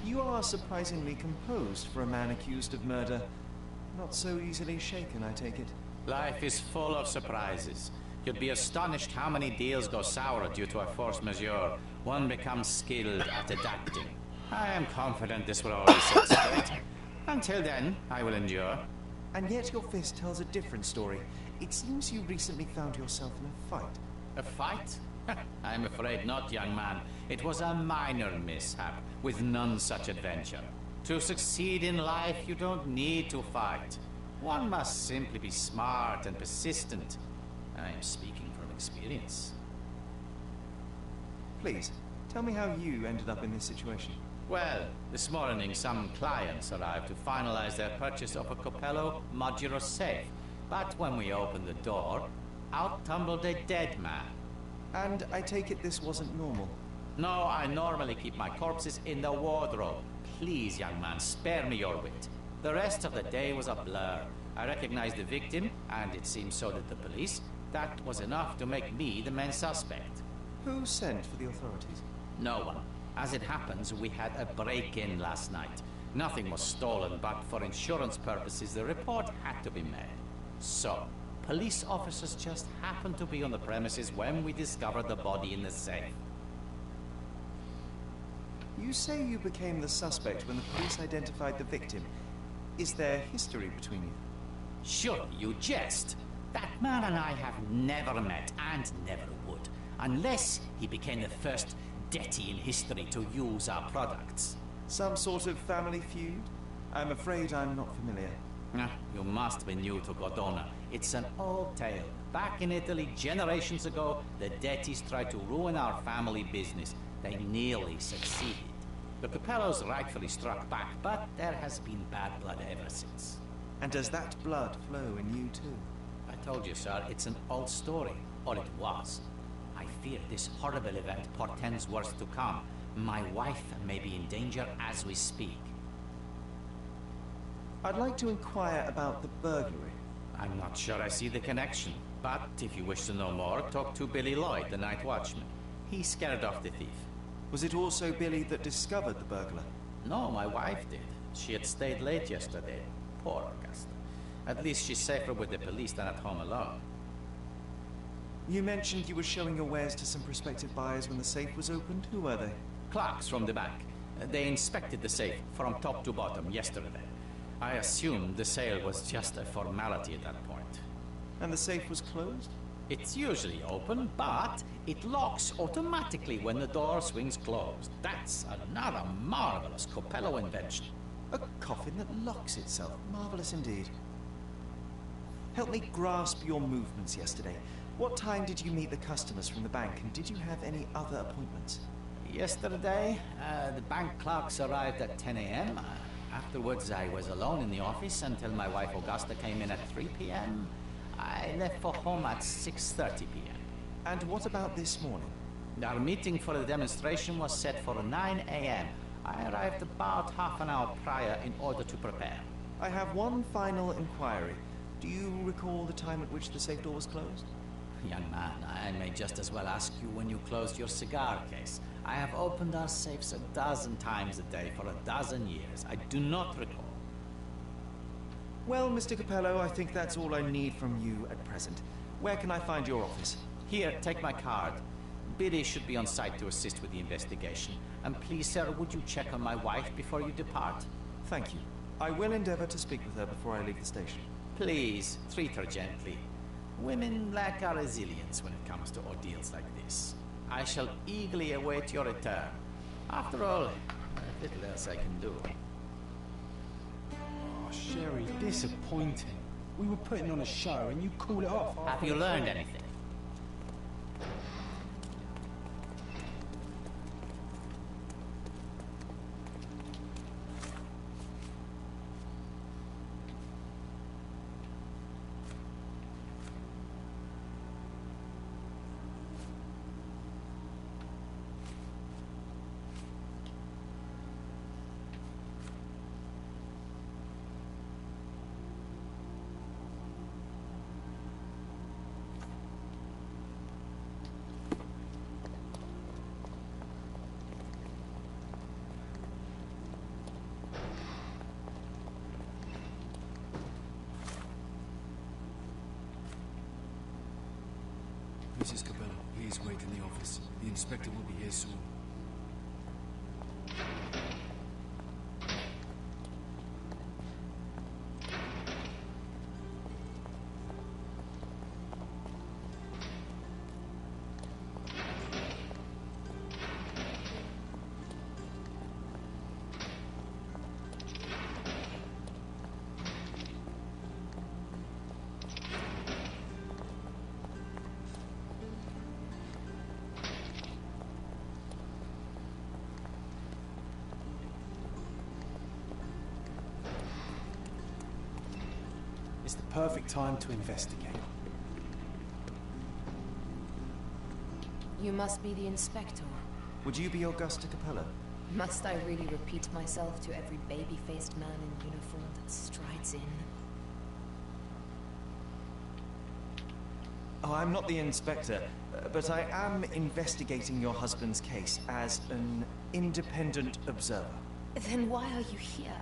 You are surprisingly composed for a man accused of murder. Not so easily shaken, I take it.
Life is full of surprises. You'd be astonished how many deals go sour due to a force majeure. One becomes skilled at adapting. I am confident this will always set straight. Until then, I will endure.
And yet your fist tells a different story. It seems you recently found yourself in a fight.
A fight? I'm afraid not, young man. It was a minor mishap, with none such adventure. To succeed in life, you don't need to fight. One must simply be smart and persistent. I am speaking from experience.
Please, tell me how you ended up in this situation.
Well, this morning some clients arrived to finalize their purchase of a Capello modular safe. But when we opened the door, out tumbled a dead man.
And I take it this wasn't normal?
No, I normally keep my corpses in the wardrobe. Please, young man, spare me your wit. The rest of the day was a blur. I recognized the victim, and it seems so did the police. That was enough to make me the main suspect.
Who sent for the authorities?
No one. As it happens, we had a break-in last night. Nothing was stolen, but for insurance purposes, the report had to be made. So, police officers just happened to be on the premises when we discovered the body in the safe.
You say you became the suspect when the police identified the victim. Is there history between you?
Surely you jest. That man and I have never met, and never would, unless he became the first deity in history to use our products.
Some sort of family feud? I'm afraid I'm not familiar.
You must be new to Godona. It's an old tale. Back in Italy, generations ago, the deities tried to ruin our family business. They nearly succeeded. The Capellos rightfully struck back, but there has been bad blood ever since.
And does that blood flow in you too?
I told you, sir, it's an old story. Or it was. I fear this horrible event portends worse to come. My wife may be in danger as we speak.
I'd like to inquire about the burglary.
I'm not sure I see the connection. But if you wish to know more, talk to Billy Lloyd, the night watchman. He scared off the thief.
Was it also Billy that discovered the burglar?
No, my wife did. She had stayed late yesterday. Poor Augusta. At least she's safer with the police than at home alone.
You mentioned you were showing your wares to some prospective buyers when the safe was opened. Who were they?
Clerks from the bank. They inspected the safe from top to bottom yesterday. I assumed the sale was just a formality at that point.
And the safe was closed?
It's usually open, but it locks automatically when the door swings closed. That's another marvelous Coppello invention.
A coffin that locks itself. Marvelous indeed. Help me grasp your movements yesterday. What time did you meet the customers from the bank, and did you have any other appointments?
Yesterday, the bank clerks arrived at 10 a.m. Afterwards, I was alone in the office until my wife Augusta came in at 3 p.m. I left for home at 6:30 p.m.
And what about this morning?
Our meeting for the demonstration was set for 9 a.m. I arrived about half an hour prior in order to prepare.
I have one final inquiry. Do you recall the time at which the safe door was closed?
Young man, I may just as well ask you when you closed your cigar case. I have opened our safes 12 times a day for 12 years. I do not recall.
Well, Mr. Coppello, I think that's all I need from you at present. Where can I find your office?
Here, take my card. Billy should be on site to assist with the investigation. And please, sir, would you check on my wife before you depart?
Thank you. I will endeavor to speak with her before I leave the station.
Please, treat her gently. Women lack our resilience when it comes to ordeals like this. I shall eagerly await your return. After all, little else I can do.
Oh, Sherry, disappointing. We were putting on a show and you call it off.
Have you learned anything?
Mrs. Coppello, please wait in the office. The inspector will be here soon.
It's the perfect time to investigate.
You must be the inspector.
Would you be Augusta Coppello?
Must I really repeat myself to every baby-faced man in uniform that strides in?
Oh, I'm not the inspector, but I am investigating your husband's case as an independent observer.
Then why are you here?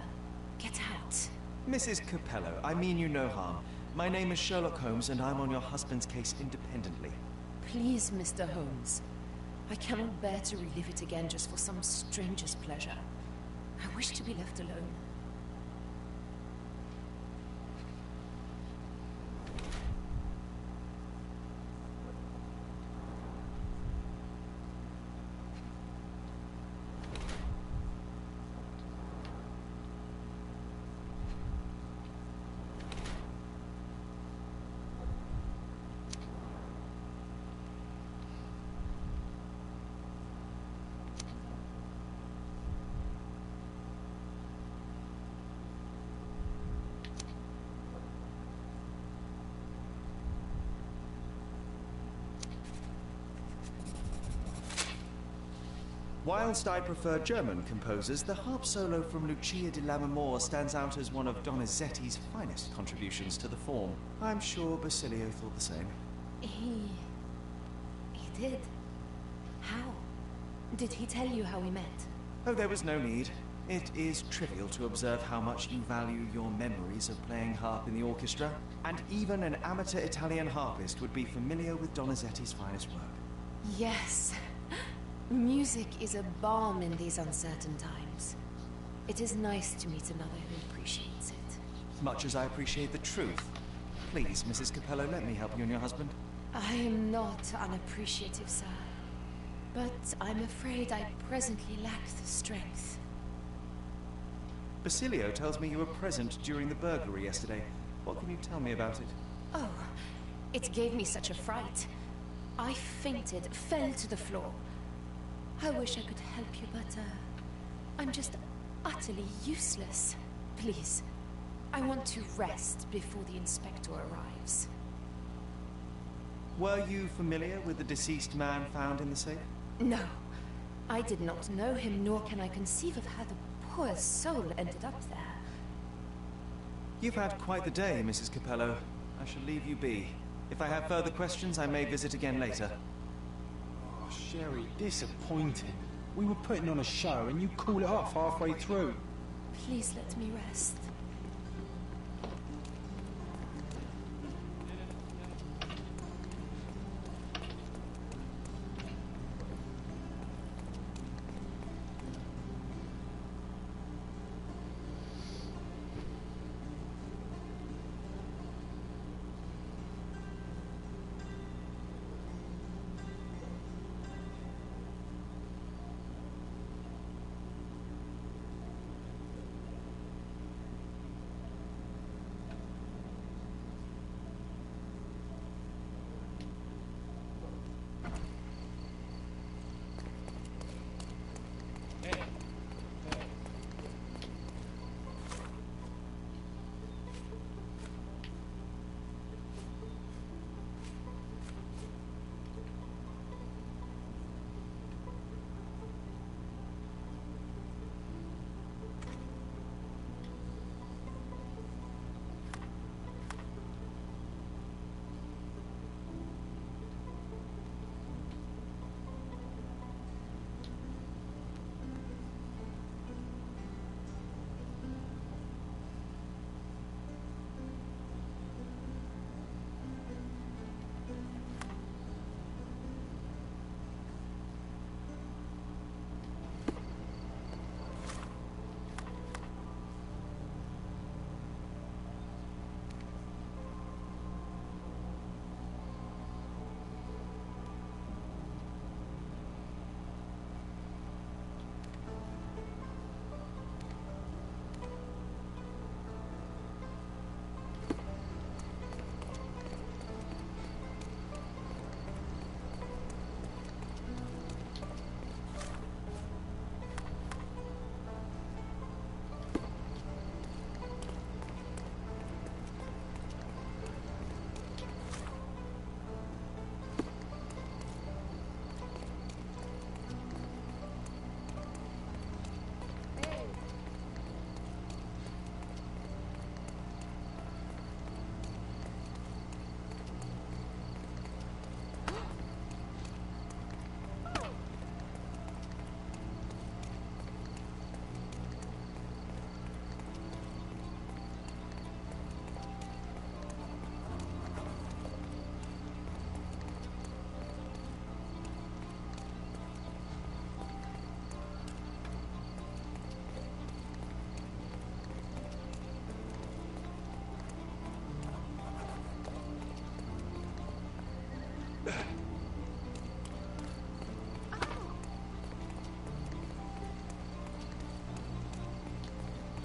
Get out.
Mrs. Coppello, I mean you no harm. My name is Sherlock Holmes, and I'm on your husband's case independently.
Please, Mr. Holmes. I cannot bear to relive it again just for some stranger's pleasure. I wish to be left alone.
Whilst I prefer German composers, the harp solo from Lucia di Lammermoor stands out as one of Donizetti's finest contributions to the form. I'm sure Basilio thought the same.
He did? How? Did he tell you how we met?
Oh, there was no need. It is trivial to observe how much you value your memories of playing harp in the orchestra, and even an amateur Italian harpist would be familiar with Donizetti's finest work.
Yes. Music is a balm in these uncertain times. It is nice to meet another who appreciates it.
Much as I appreciate the truth. Please, Mrs. Capello, let me help you and your husband.
I am not unappreciative, sir. But I'm afraid I presently lack the strength.
Basilio tells me you were present during the burglary yesterday. What can you tell me about it?
Oh, it gave me such a fright. I fainted, fell to the floor. I wish I could help you, but, I'm just utterly useless. Please, I want to rest before the inspector arrives.
Were you familiar with the deceased man found in the safe?
No. I did not know him, nor can I conceive of how the poor soul ended up there.
You've had quite the day, Mrs. Capello. I shall leave you be. If I have further questions, I may visit again later.
Oh, Sherry, disappointing. We were putting on a show and you call it off halfway through.
Please let me rest.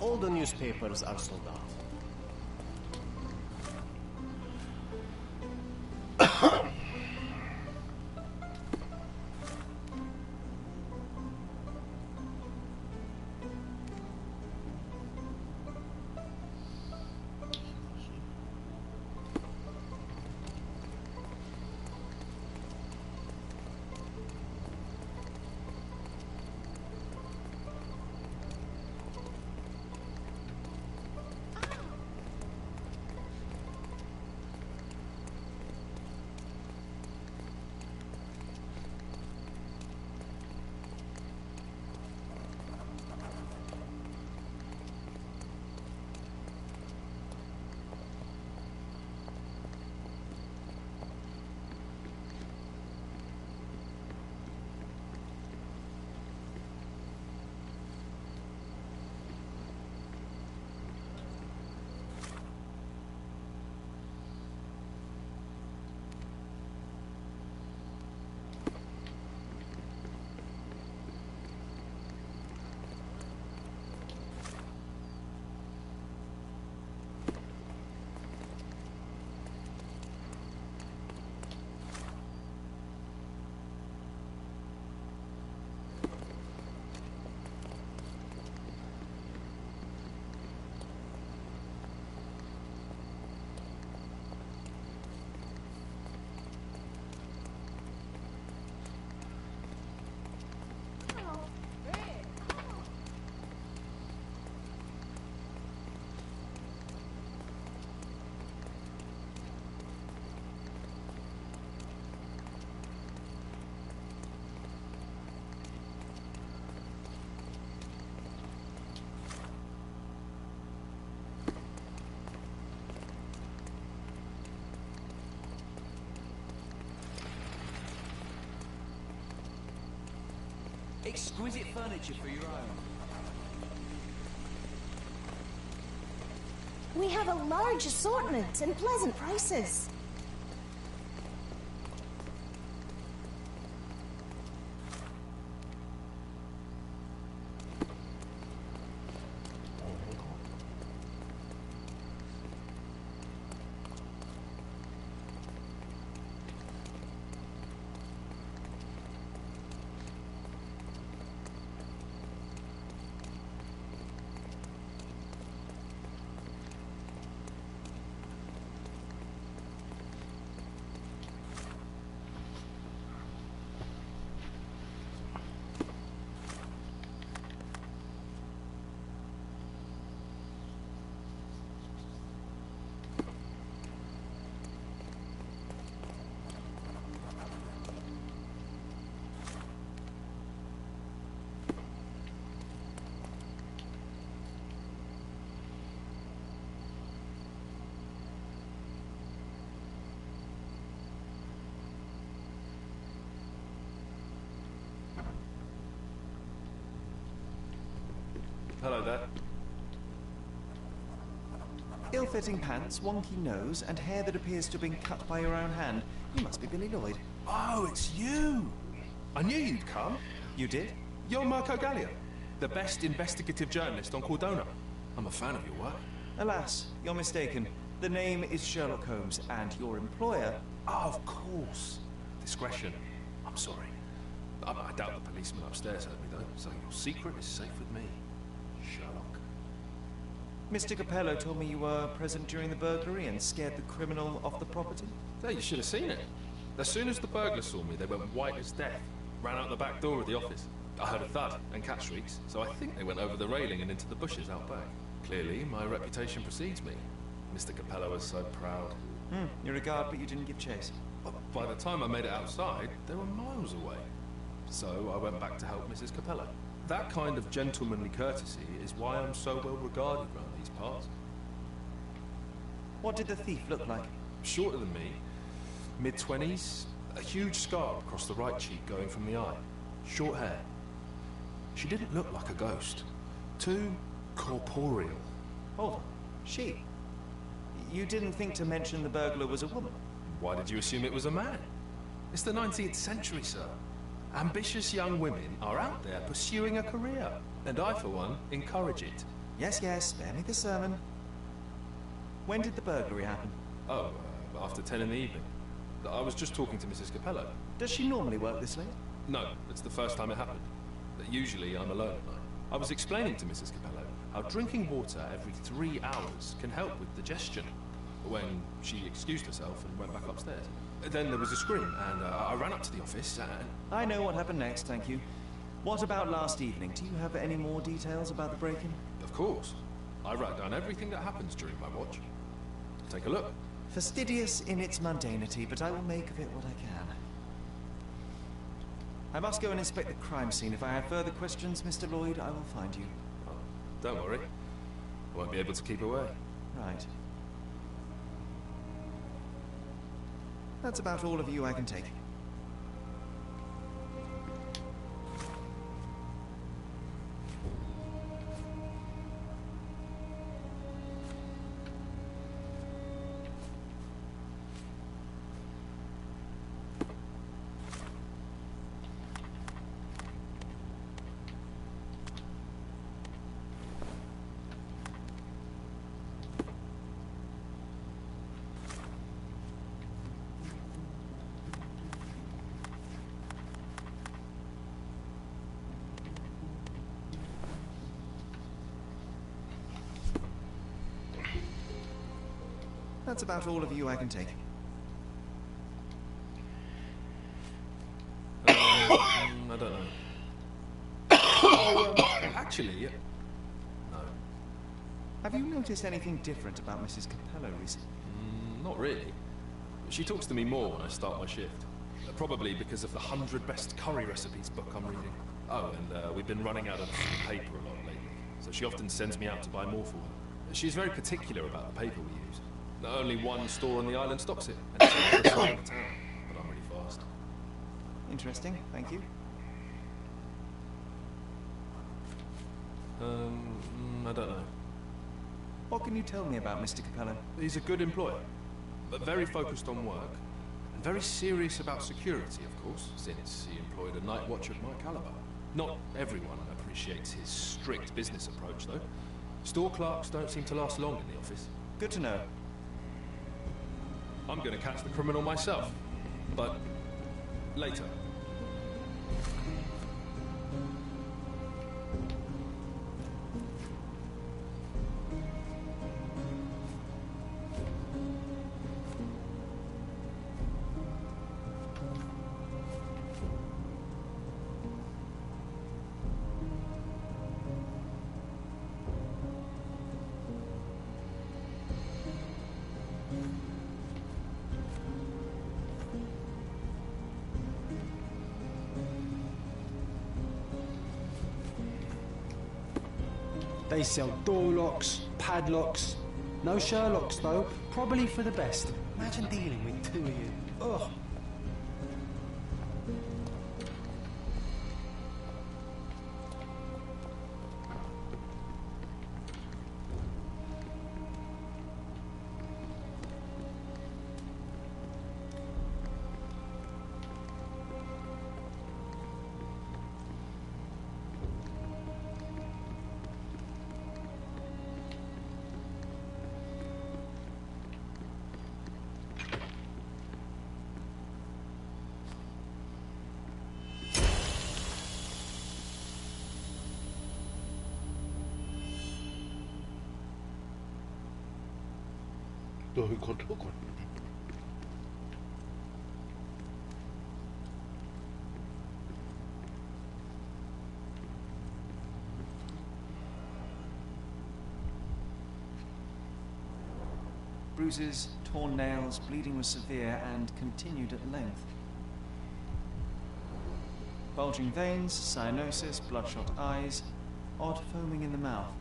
All the newspapers are sold out.
exquisite furniture for your own.
We have a large assortment and pleasant prices.
Hello there.
Ill-fitting pants, wonky nose, and hair that appears to have been cut by your own hand. You must be Billy Lloyd.
Oh, it's you! I knew you'd come.
You did?
You're Marco Gallio, the best investigative journalist on Cordona. I'm a fan of your work.
Alas, you're mistaken. The name is Sherlock Holmes, and your employer...
Oh, of course. Discretion. I'm sorry. I doubt the policeman upstairs heard me, though, so your secret is safe with me. Sherlock.
Mr. Capello told me you were present during the burglary and scared the criminal off the property.
Yeah, you should have seen it. As soon as the burglars saw me, they went white as death. Ran out the back door of the office. I heard a thud and cat shrieks, so I think they went over the railing and into the bushes out back. Clearly, my reputation precedes me. Mr. Capello was so proud.
You're a guard, but you didn't give chase.
By the time I made it outside, they were miles away. So I went back to help Mrs. Capello. That kind of gentlemanly courtesy is why I'm so well regarded around these parts.
What did the thief look like?
Shorter than me, mid-20s, a huge scar across the right cheek going from the eye. Short hair. She didn't look like a ghost. Too corporeal.
Hold on. She? You didn't think to mention the burglar was a woman?
Why did you assume it was a man? It's the 19th century, sir. Ambitious young women are out there pursuing a career, and I, for one, encourage it.
Yes, spare me the sermon. When did the burglary happen?
Oh, after 10 in the evening. I was just talking to Mrs. Capello.
Does she normally work this late?
No, it's the first time it happened. Usually I'm alone at night. I was explaining to Mrs. Capello how drinking water every 3 hours can help with digestion, when she excused herself and went back upstairs. Then there was a scream, and I ran up to the office, and...
I know what happened next, thank you. What about last evening? Do you have any more details about the break-in?
Of course. I write down everything that happens during my watch. Take a look.
Fastidious in its mundanity, but I will make of it what I can. I must go and inspect the crime scene. If I have further questions, Mr. Lloyd, I will find you.
Oh, don't worry. I won't be able to keep away.
Right. That's about all of you I can take. That's about all of you I can take.
I don't know. Actually, no.
Have you noticed anything different about Mrs. Capello recently?
Not really. She talks to me more when I start my shift. Probably because of the 100 Best Curry Recipes book I'm reading. Oh, and we've been running out of paper a lot lately, so she often sends me out to buy more for her. She's very particular about the paper we use. Only one store on the island stocks it, and it's on the other side of the town, but I'm really fast.
Interesting, thank you.
I don't know.
What can you tell me about Mr. Capello?
He's a good employer, but very focused on work, and very serious about security, of course, since he employed a night watch of my caliber. Not everyone appreciates his strict business approach, though. Store clerks don't seem to last long in the office.
Good to know.
I'm gonna catch the criminal myself, but later.
They sell door locks, padlocks. No Sherlocks, though. Probably for the best. Imagine dealing with two of you. Ugh.
Bruises, torn nails, bleeding was severe and continued at length. Bulging veins, cyanosis, bloodshot eyes, odd foaming in the mouth.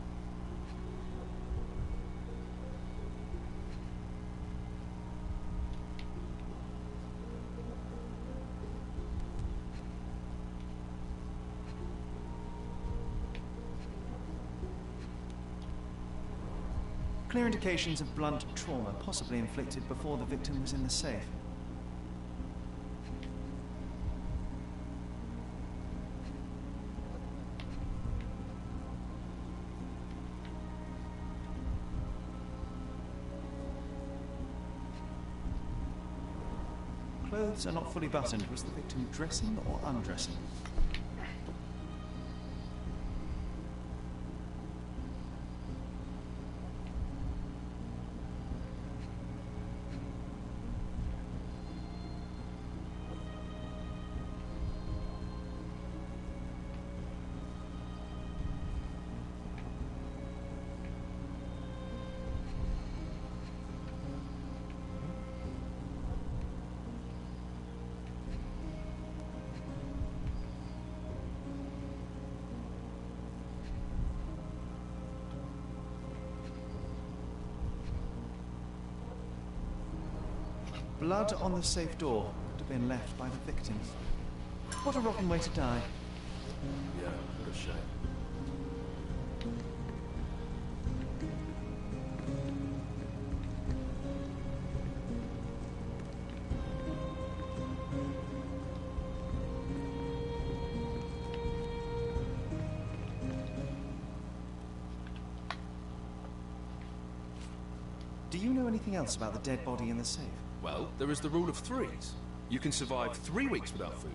Clear indications of blunt trauma, possibly inflicted before the victim was in the safe. Clothes are not fully buttoned. Was the victim dressing or undressing? Blood on the safe door could have been left by the victim. What a rotten way to die.
Yeah, what a shame.
Do you know anything else about the dead body in the safe?
Well, there is the rule of threes. You can survive 3 weeks without food,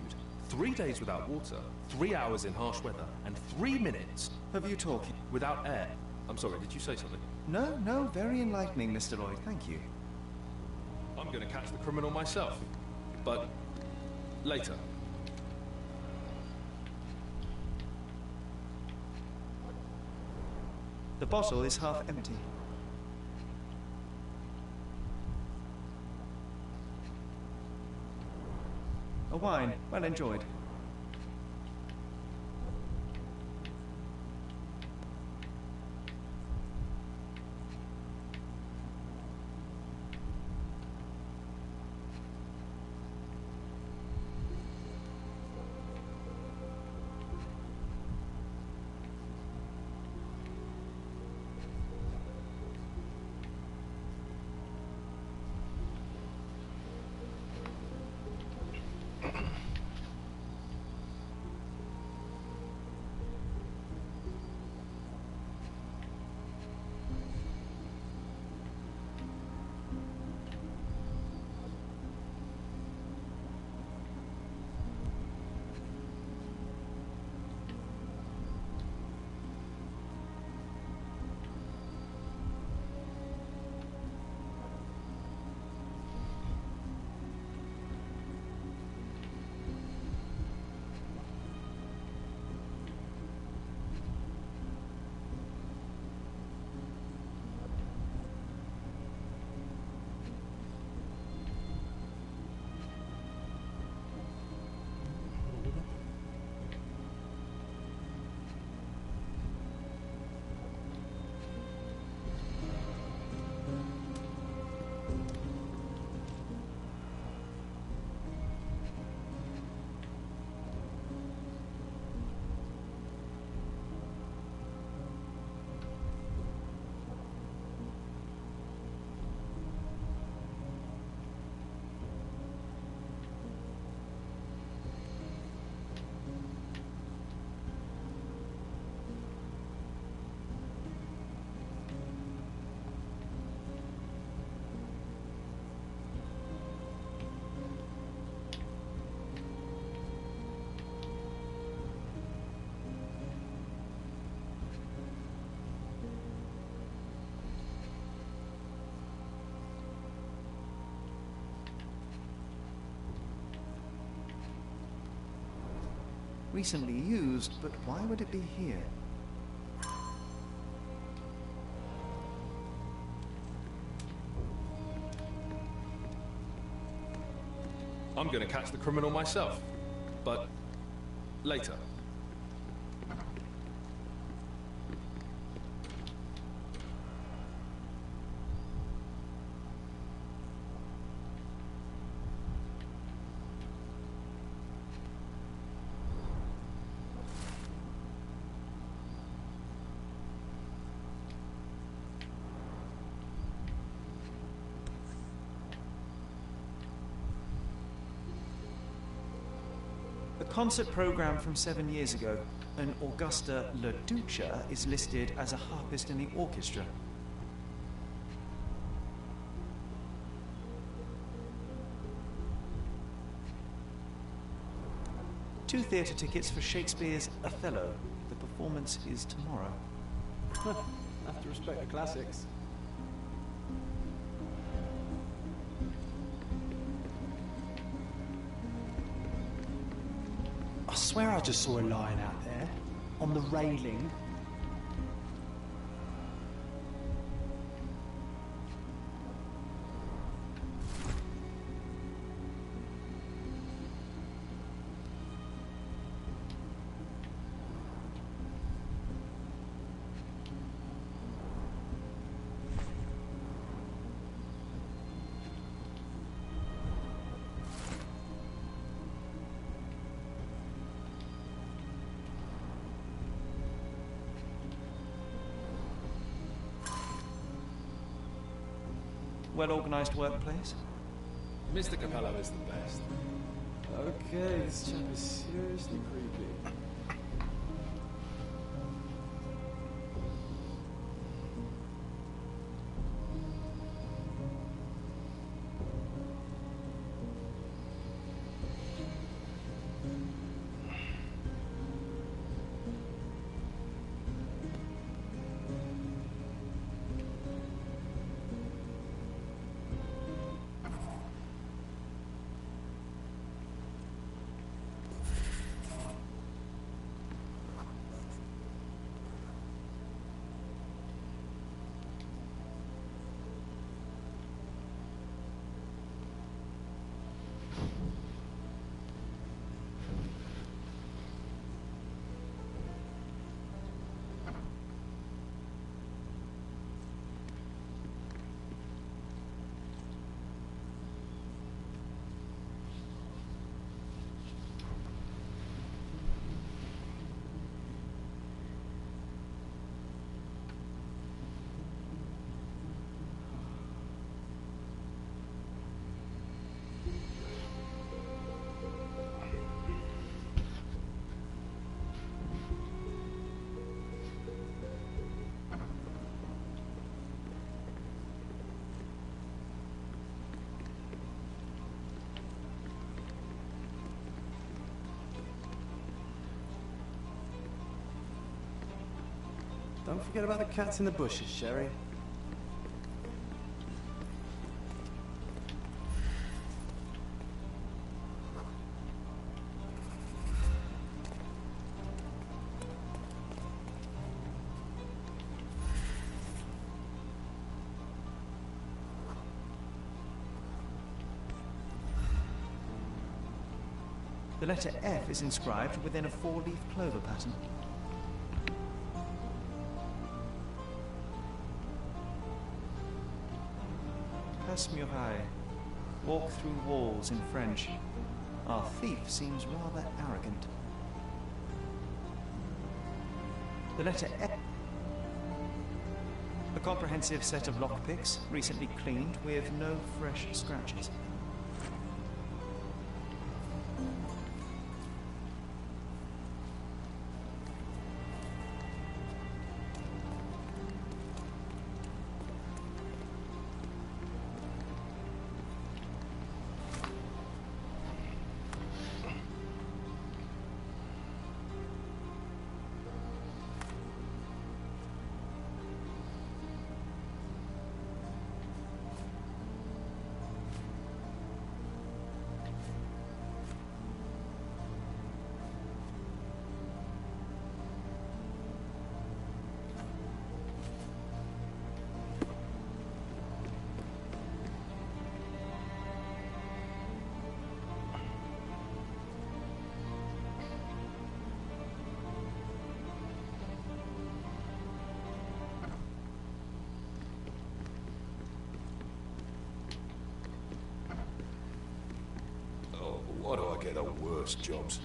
3 days without water, 3 hours in harsh weather, and 3 minutes...
Of you talking?
Without air. I'm sorry, did you say something?
No, very enlightening, Mr. Lloyd, thank you.
I'm gonna catch the criminal myself. But... later.
The bottle is half empty. A wine, well enjoyed. Recently used, but why would it be here?
I'm gonna catch the criminal myself. But later.
The concert program from 7 years ago, an Augusta La Duca is listed as a harpist in the orchestra. Two theatre tickets for Shakespeare's Othello. The performance is tomorrow.
Have to respect the classics.
I swear I just saw a lion out there, on the railing.
Well-organised workplace?
Mr. Capello is the best.
Okay, this chap is seriously creepy. Don't forget about the cats in the bushes, Sherry.
The letter F is inscribed within a four-leaf clover pattern. Passe-muraille. Walk through walls in French. Our thief seems rather arrogant. The letter F. A comprehensive set of lockpicks, recently cleaned with no fresh scratches.
I get the worst jobs.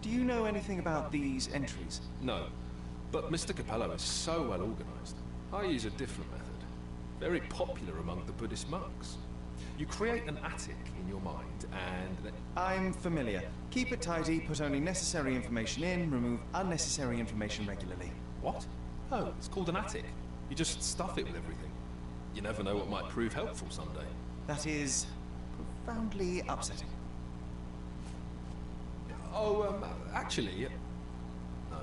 Do you know anything about these entries?
No, but Mr. Capello is so well organized. I use a different method. Very popular among the Buddhist monks. You create an attic in your mind and...
I'm familiar. Keep it tidy, put only necessary information in, remove unnecessary information regularly.
What? Oh, it's called an attic. You just stuff it with everything. You never know what might prove helpful someday.
That is profoundly upsetting.
Oh, actually... no.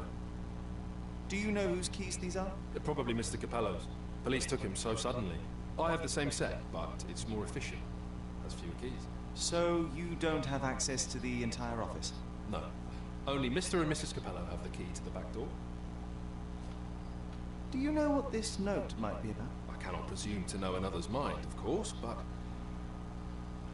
Do you know whose keys these are?
They're probably Mr. Capello's. Police took him so suddenly. I have the same set, but it's more efficient. Has fewer keys.
So you don't have access to the entire office?
No. Only Mr. and Mrs. Capello have the key to the back door.
Do you know what this note might be about?
I cannot presume to know another's mind, of course, but...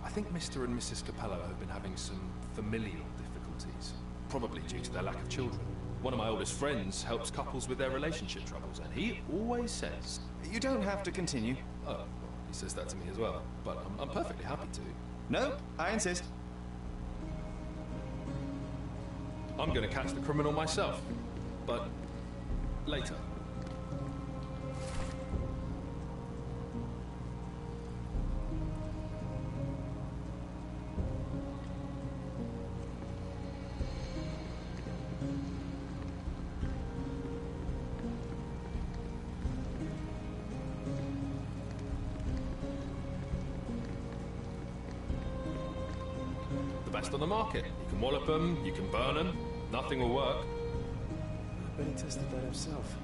I think Mr. and Mrs. Capello have been having some familial difficulties. Probably due to their lack of children. One of my oldest friends helps couples with their relationship troubles, and he always says...
You don't have to continue.
Oh, well, he says that to me as well, but I'm perfectly happy to.
No, I insist.
I'm going to catch the criminal myself, but later. Best on the market. You can wallop them, you can burn them, nothing will work.
I bet he tested that himself.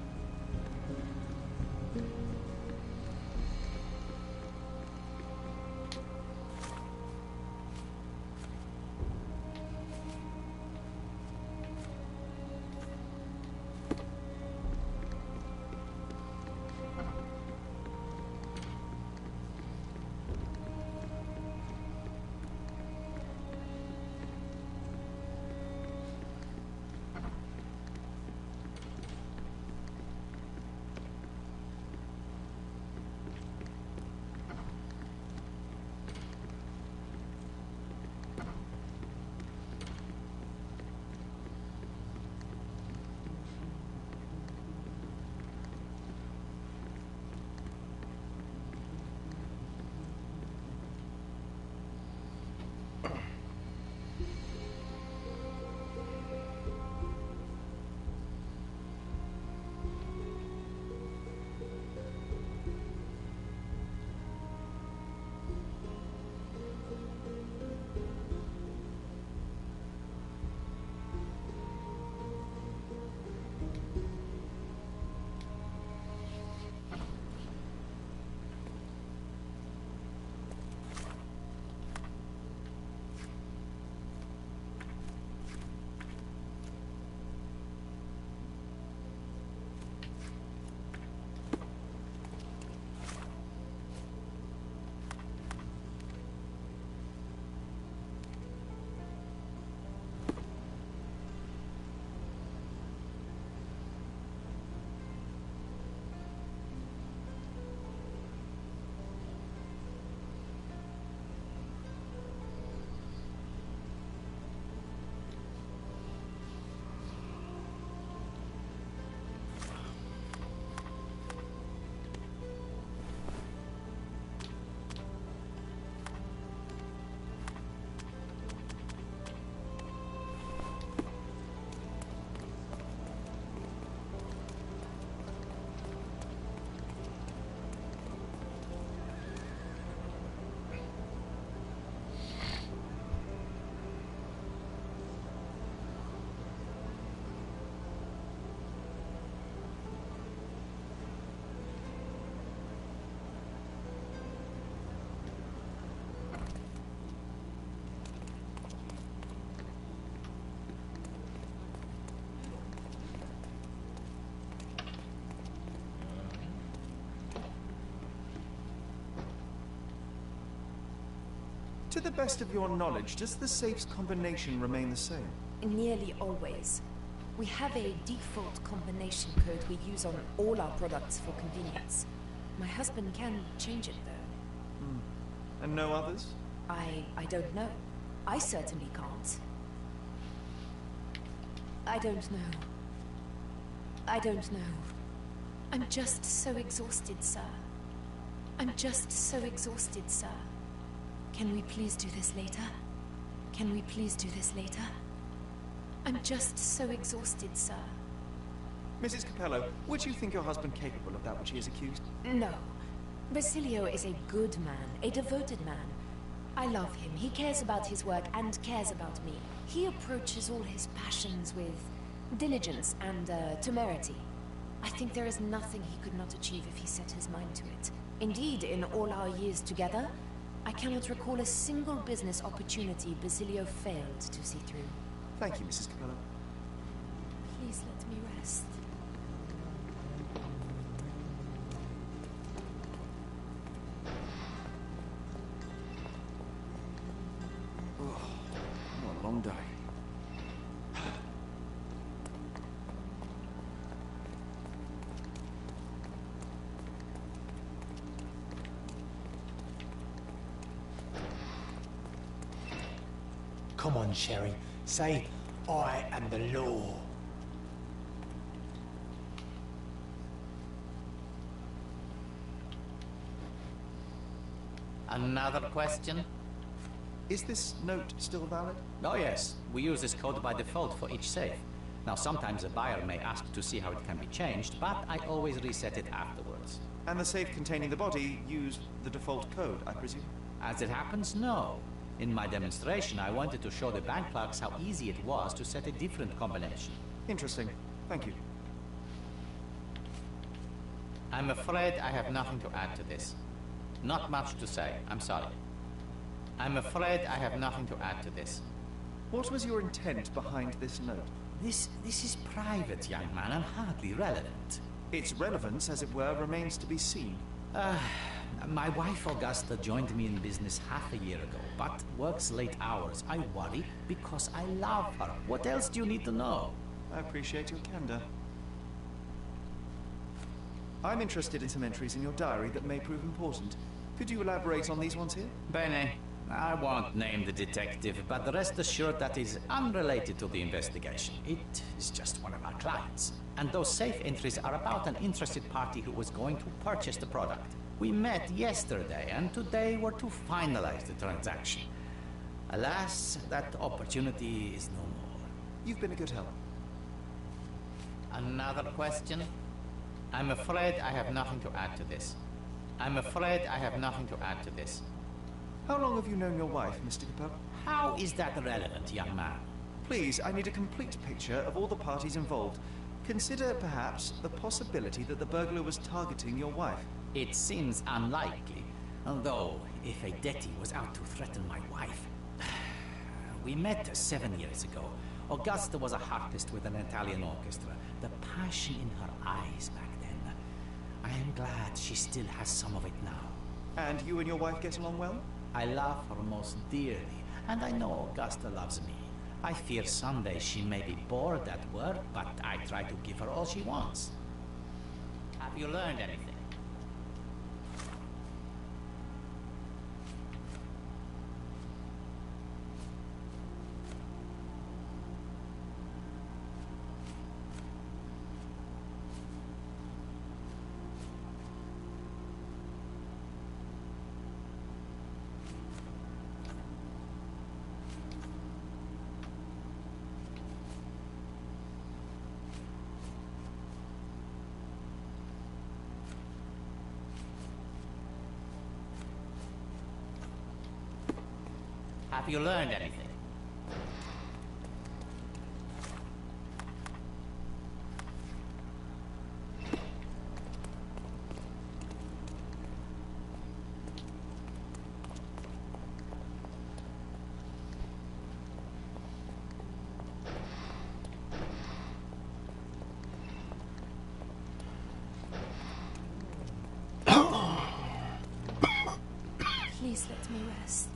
To the best of your knowledge, does the safe's combination remain the same?
Nearly always. We have a default combination code we use on all our products for convenience. My husband can change it, though.
And no others?
I don't know. I certainly can't. I don't know. I don't know. I'm just so exhausted, sir. I'm just so exhausted, sir. Can we please do this later? Can we please do this later? I'm just so exhausted, sir.
Mrs. Capello, would you think your husband capable of that which he is accused?
No. Basilio is a good man, a devoted man. I love him. He cares about his work and cares about me. He approaches all his passions with diligence and temerity. I think there is nothing he could not achieve if he set his mind to it. Indeed, in all our years together, I cannot recall a single business opportunity Basilio failed to see through.
Thank you, Mrs. Capello.
Please let me rest.
What a long day.
Come on, Sherry. Say, I am the law.
Another question?
Is this note still valid?
Oh yes, we use this code by default for each safe. Now sometimes a buyer may ask to see how it can be changed, but I always reset it afterwards.
And the safe containing the body used the default code, I presume?
As it happens, no. In my demonstration, I wanted to show the bank clerks how easy it was to set a different combination.
Interesting. Thank you.
I'm afraid I have nothing to add to this. Not much to say. I'm sorry. I'm afraid I have nothing to add to this.
What was your intent behind this note?
This is private, young man, and hardly relevant.
Its relevance, as it were, remains to be seen.
My wife Augusta joined me in business half a year ago, but works late hours. I worry because I love her. What else do you need to know?
I appreciate your candor. I'm interested in some entries in your diary that may prove important. Could you elaborate on these ones here?
Bene. I won't name the detective, but rest assured that is unrelated to the investigation. It is just one of our clients. And those safe entries are about an interested party who was going to purchase the product. We met yesterday, and today we're to finalize the transaction. Alas, that opportunity is no more.
You've been a good help.
Another question? I'm afraid I have nothing to add to this. I'm afraid I have nothing to add to this.
How long have you known your wife, Mr. Capel?
How is that relevant, young man?
Please, I need a complete picture of all the parties involved. Consider, perhaps, the possibility that the burglar was targeting your wife.
It seems unlikely, although if a Detti was out to threaten my wife... We met 7 years ago. Augusta was a harpist with an Italian orchestra. The passion in her eyes back then. I am glad she still has some of it now.
And you and your wife get along well?
I love her most dearly, and I know Augusta loves me. I fear someday she may be bored at work, but I try to give her all she wants. Have you learned anything? Have you learned anything?
Please let me rest.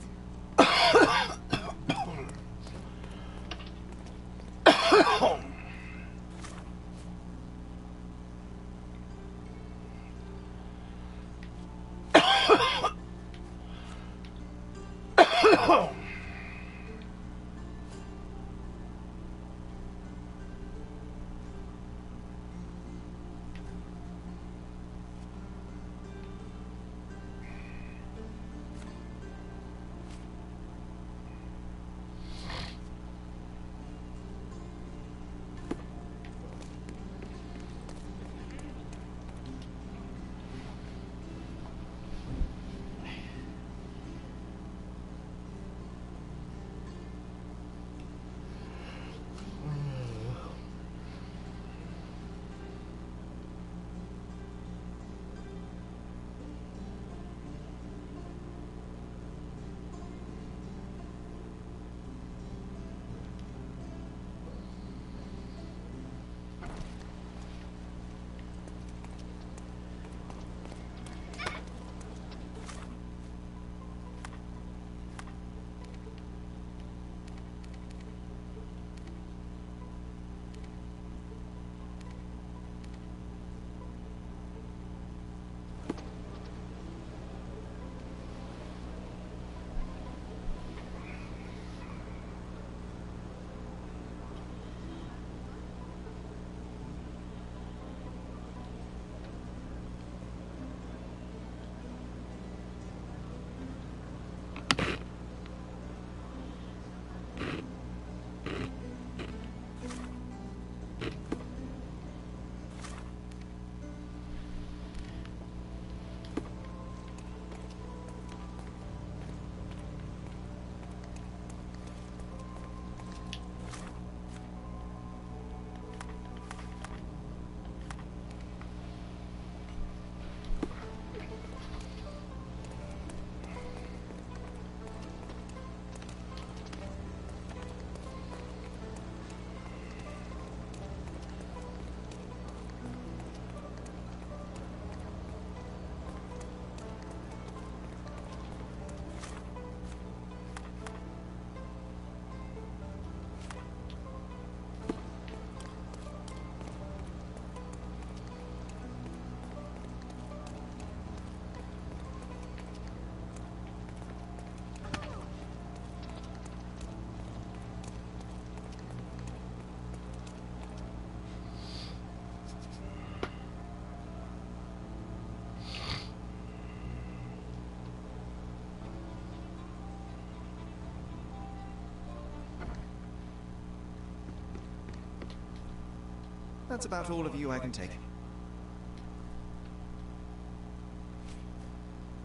That's about all of you I can take.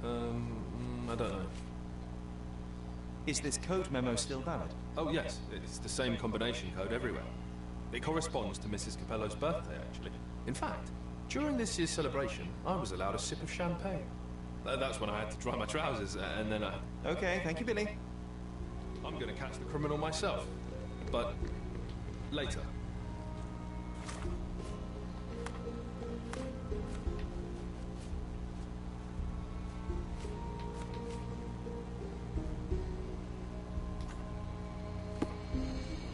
I don't know.
Is this code memo still valid?
Oh, yes. It's the same combination code everywhere. It corresponds to Mrs. Capello's birthday, actually. In fact, during this year's celebration, I was allowed a sip of champagne. That's when I had to dry my trousers, and then I...
Okay, thank you, Billy.
I'm gonna catch the criminal myself. But... later.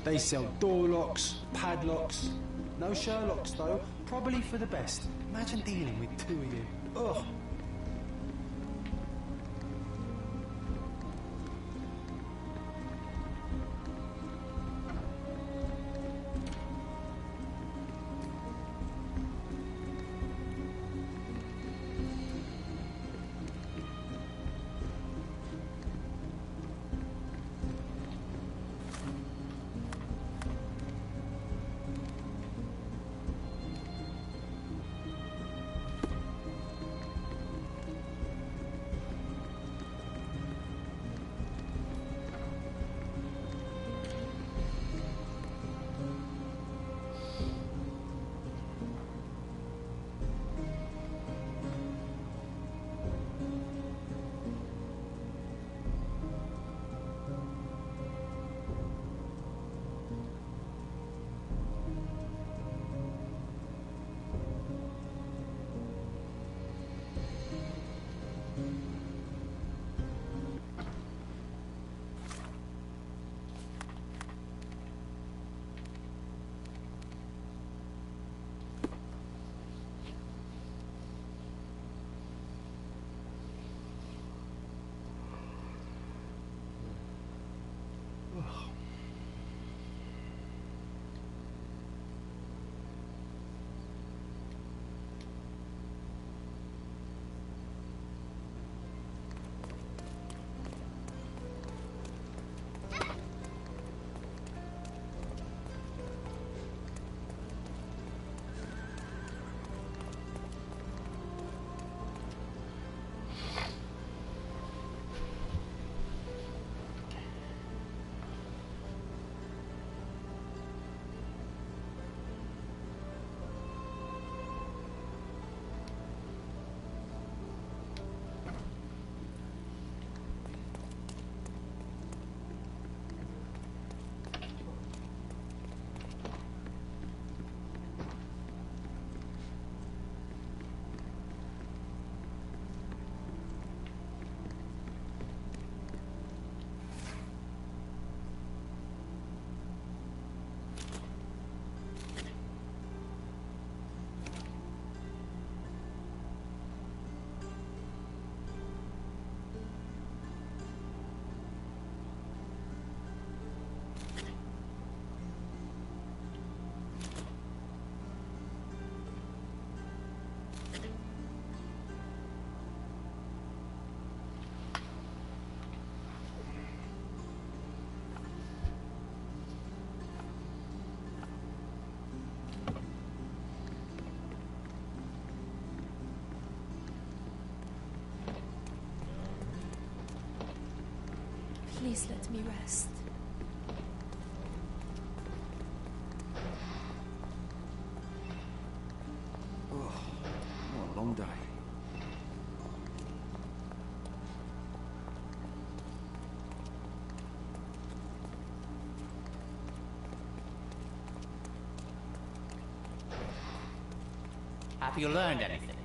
They sell door locks, padlocks. No Sherlocks, though. Probably for the best. Imagine dealing with two of you. Ugh.
Please let me rest.
Oh, what a long day.
Have you learned anything?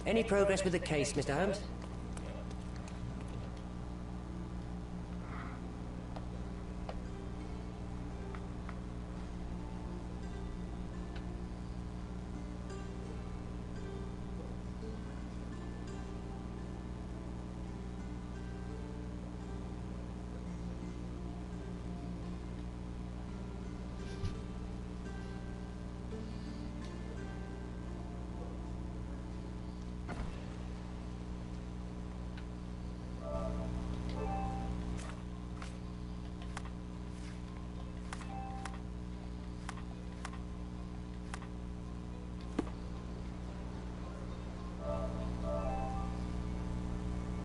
Any progress with the case, Mr. Holmes?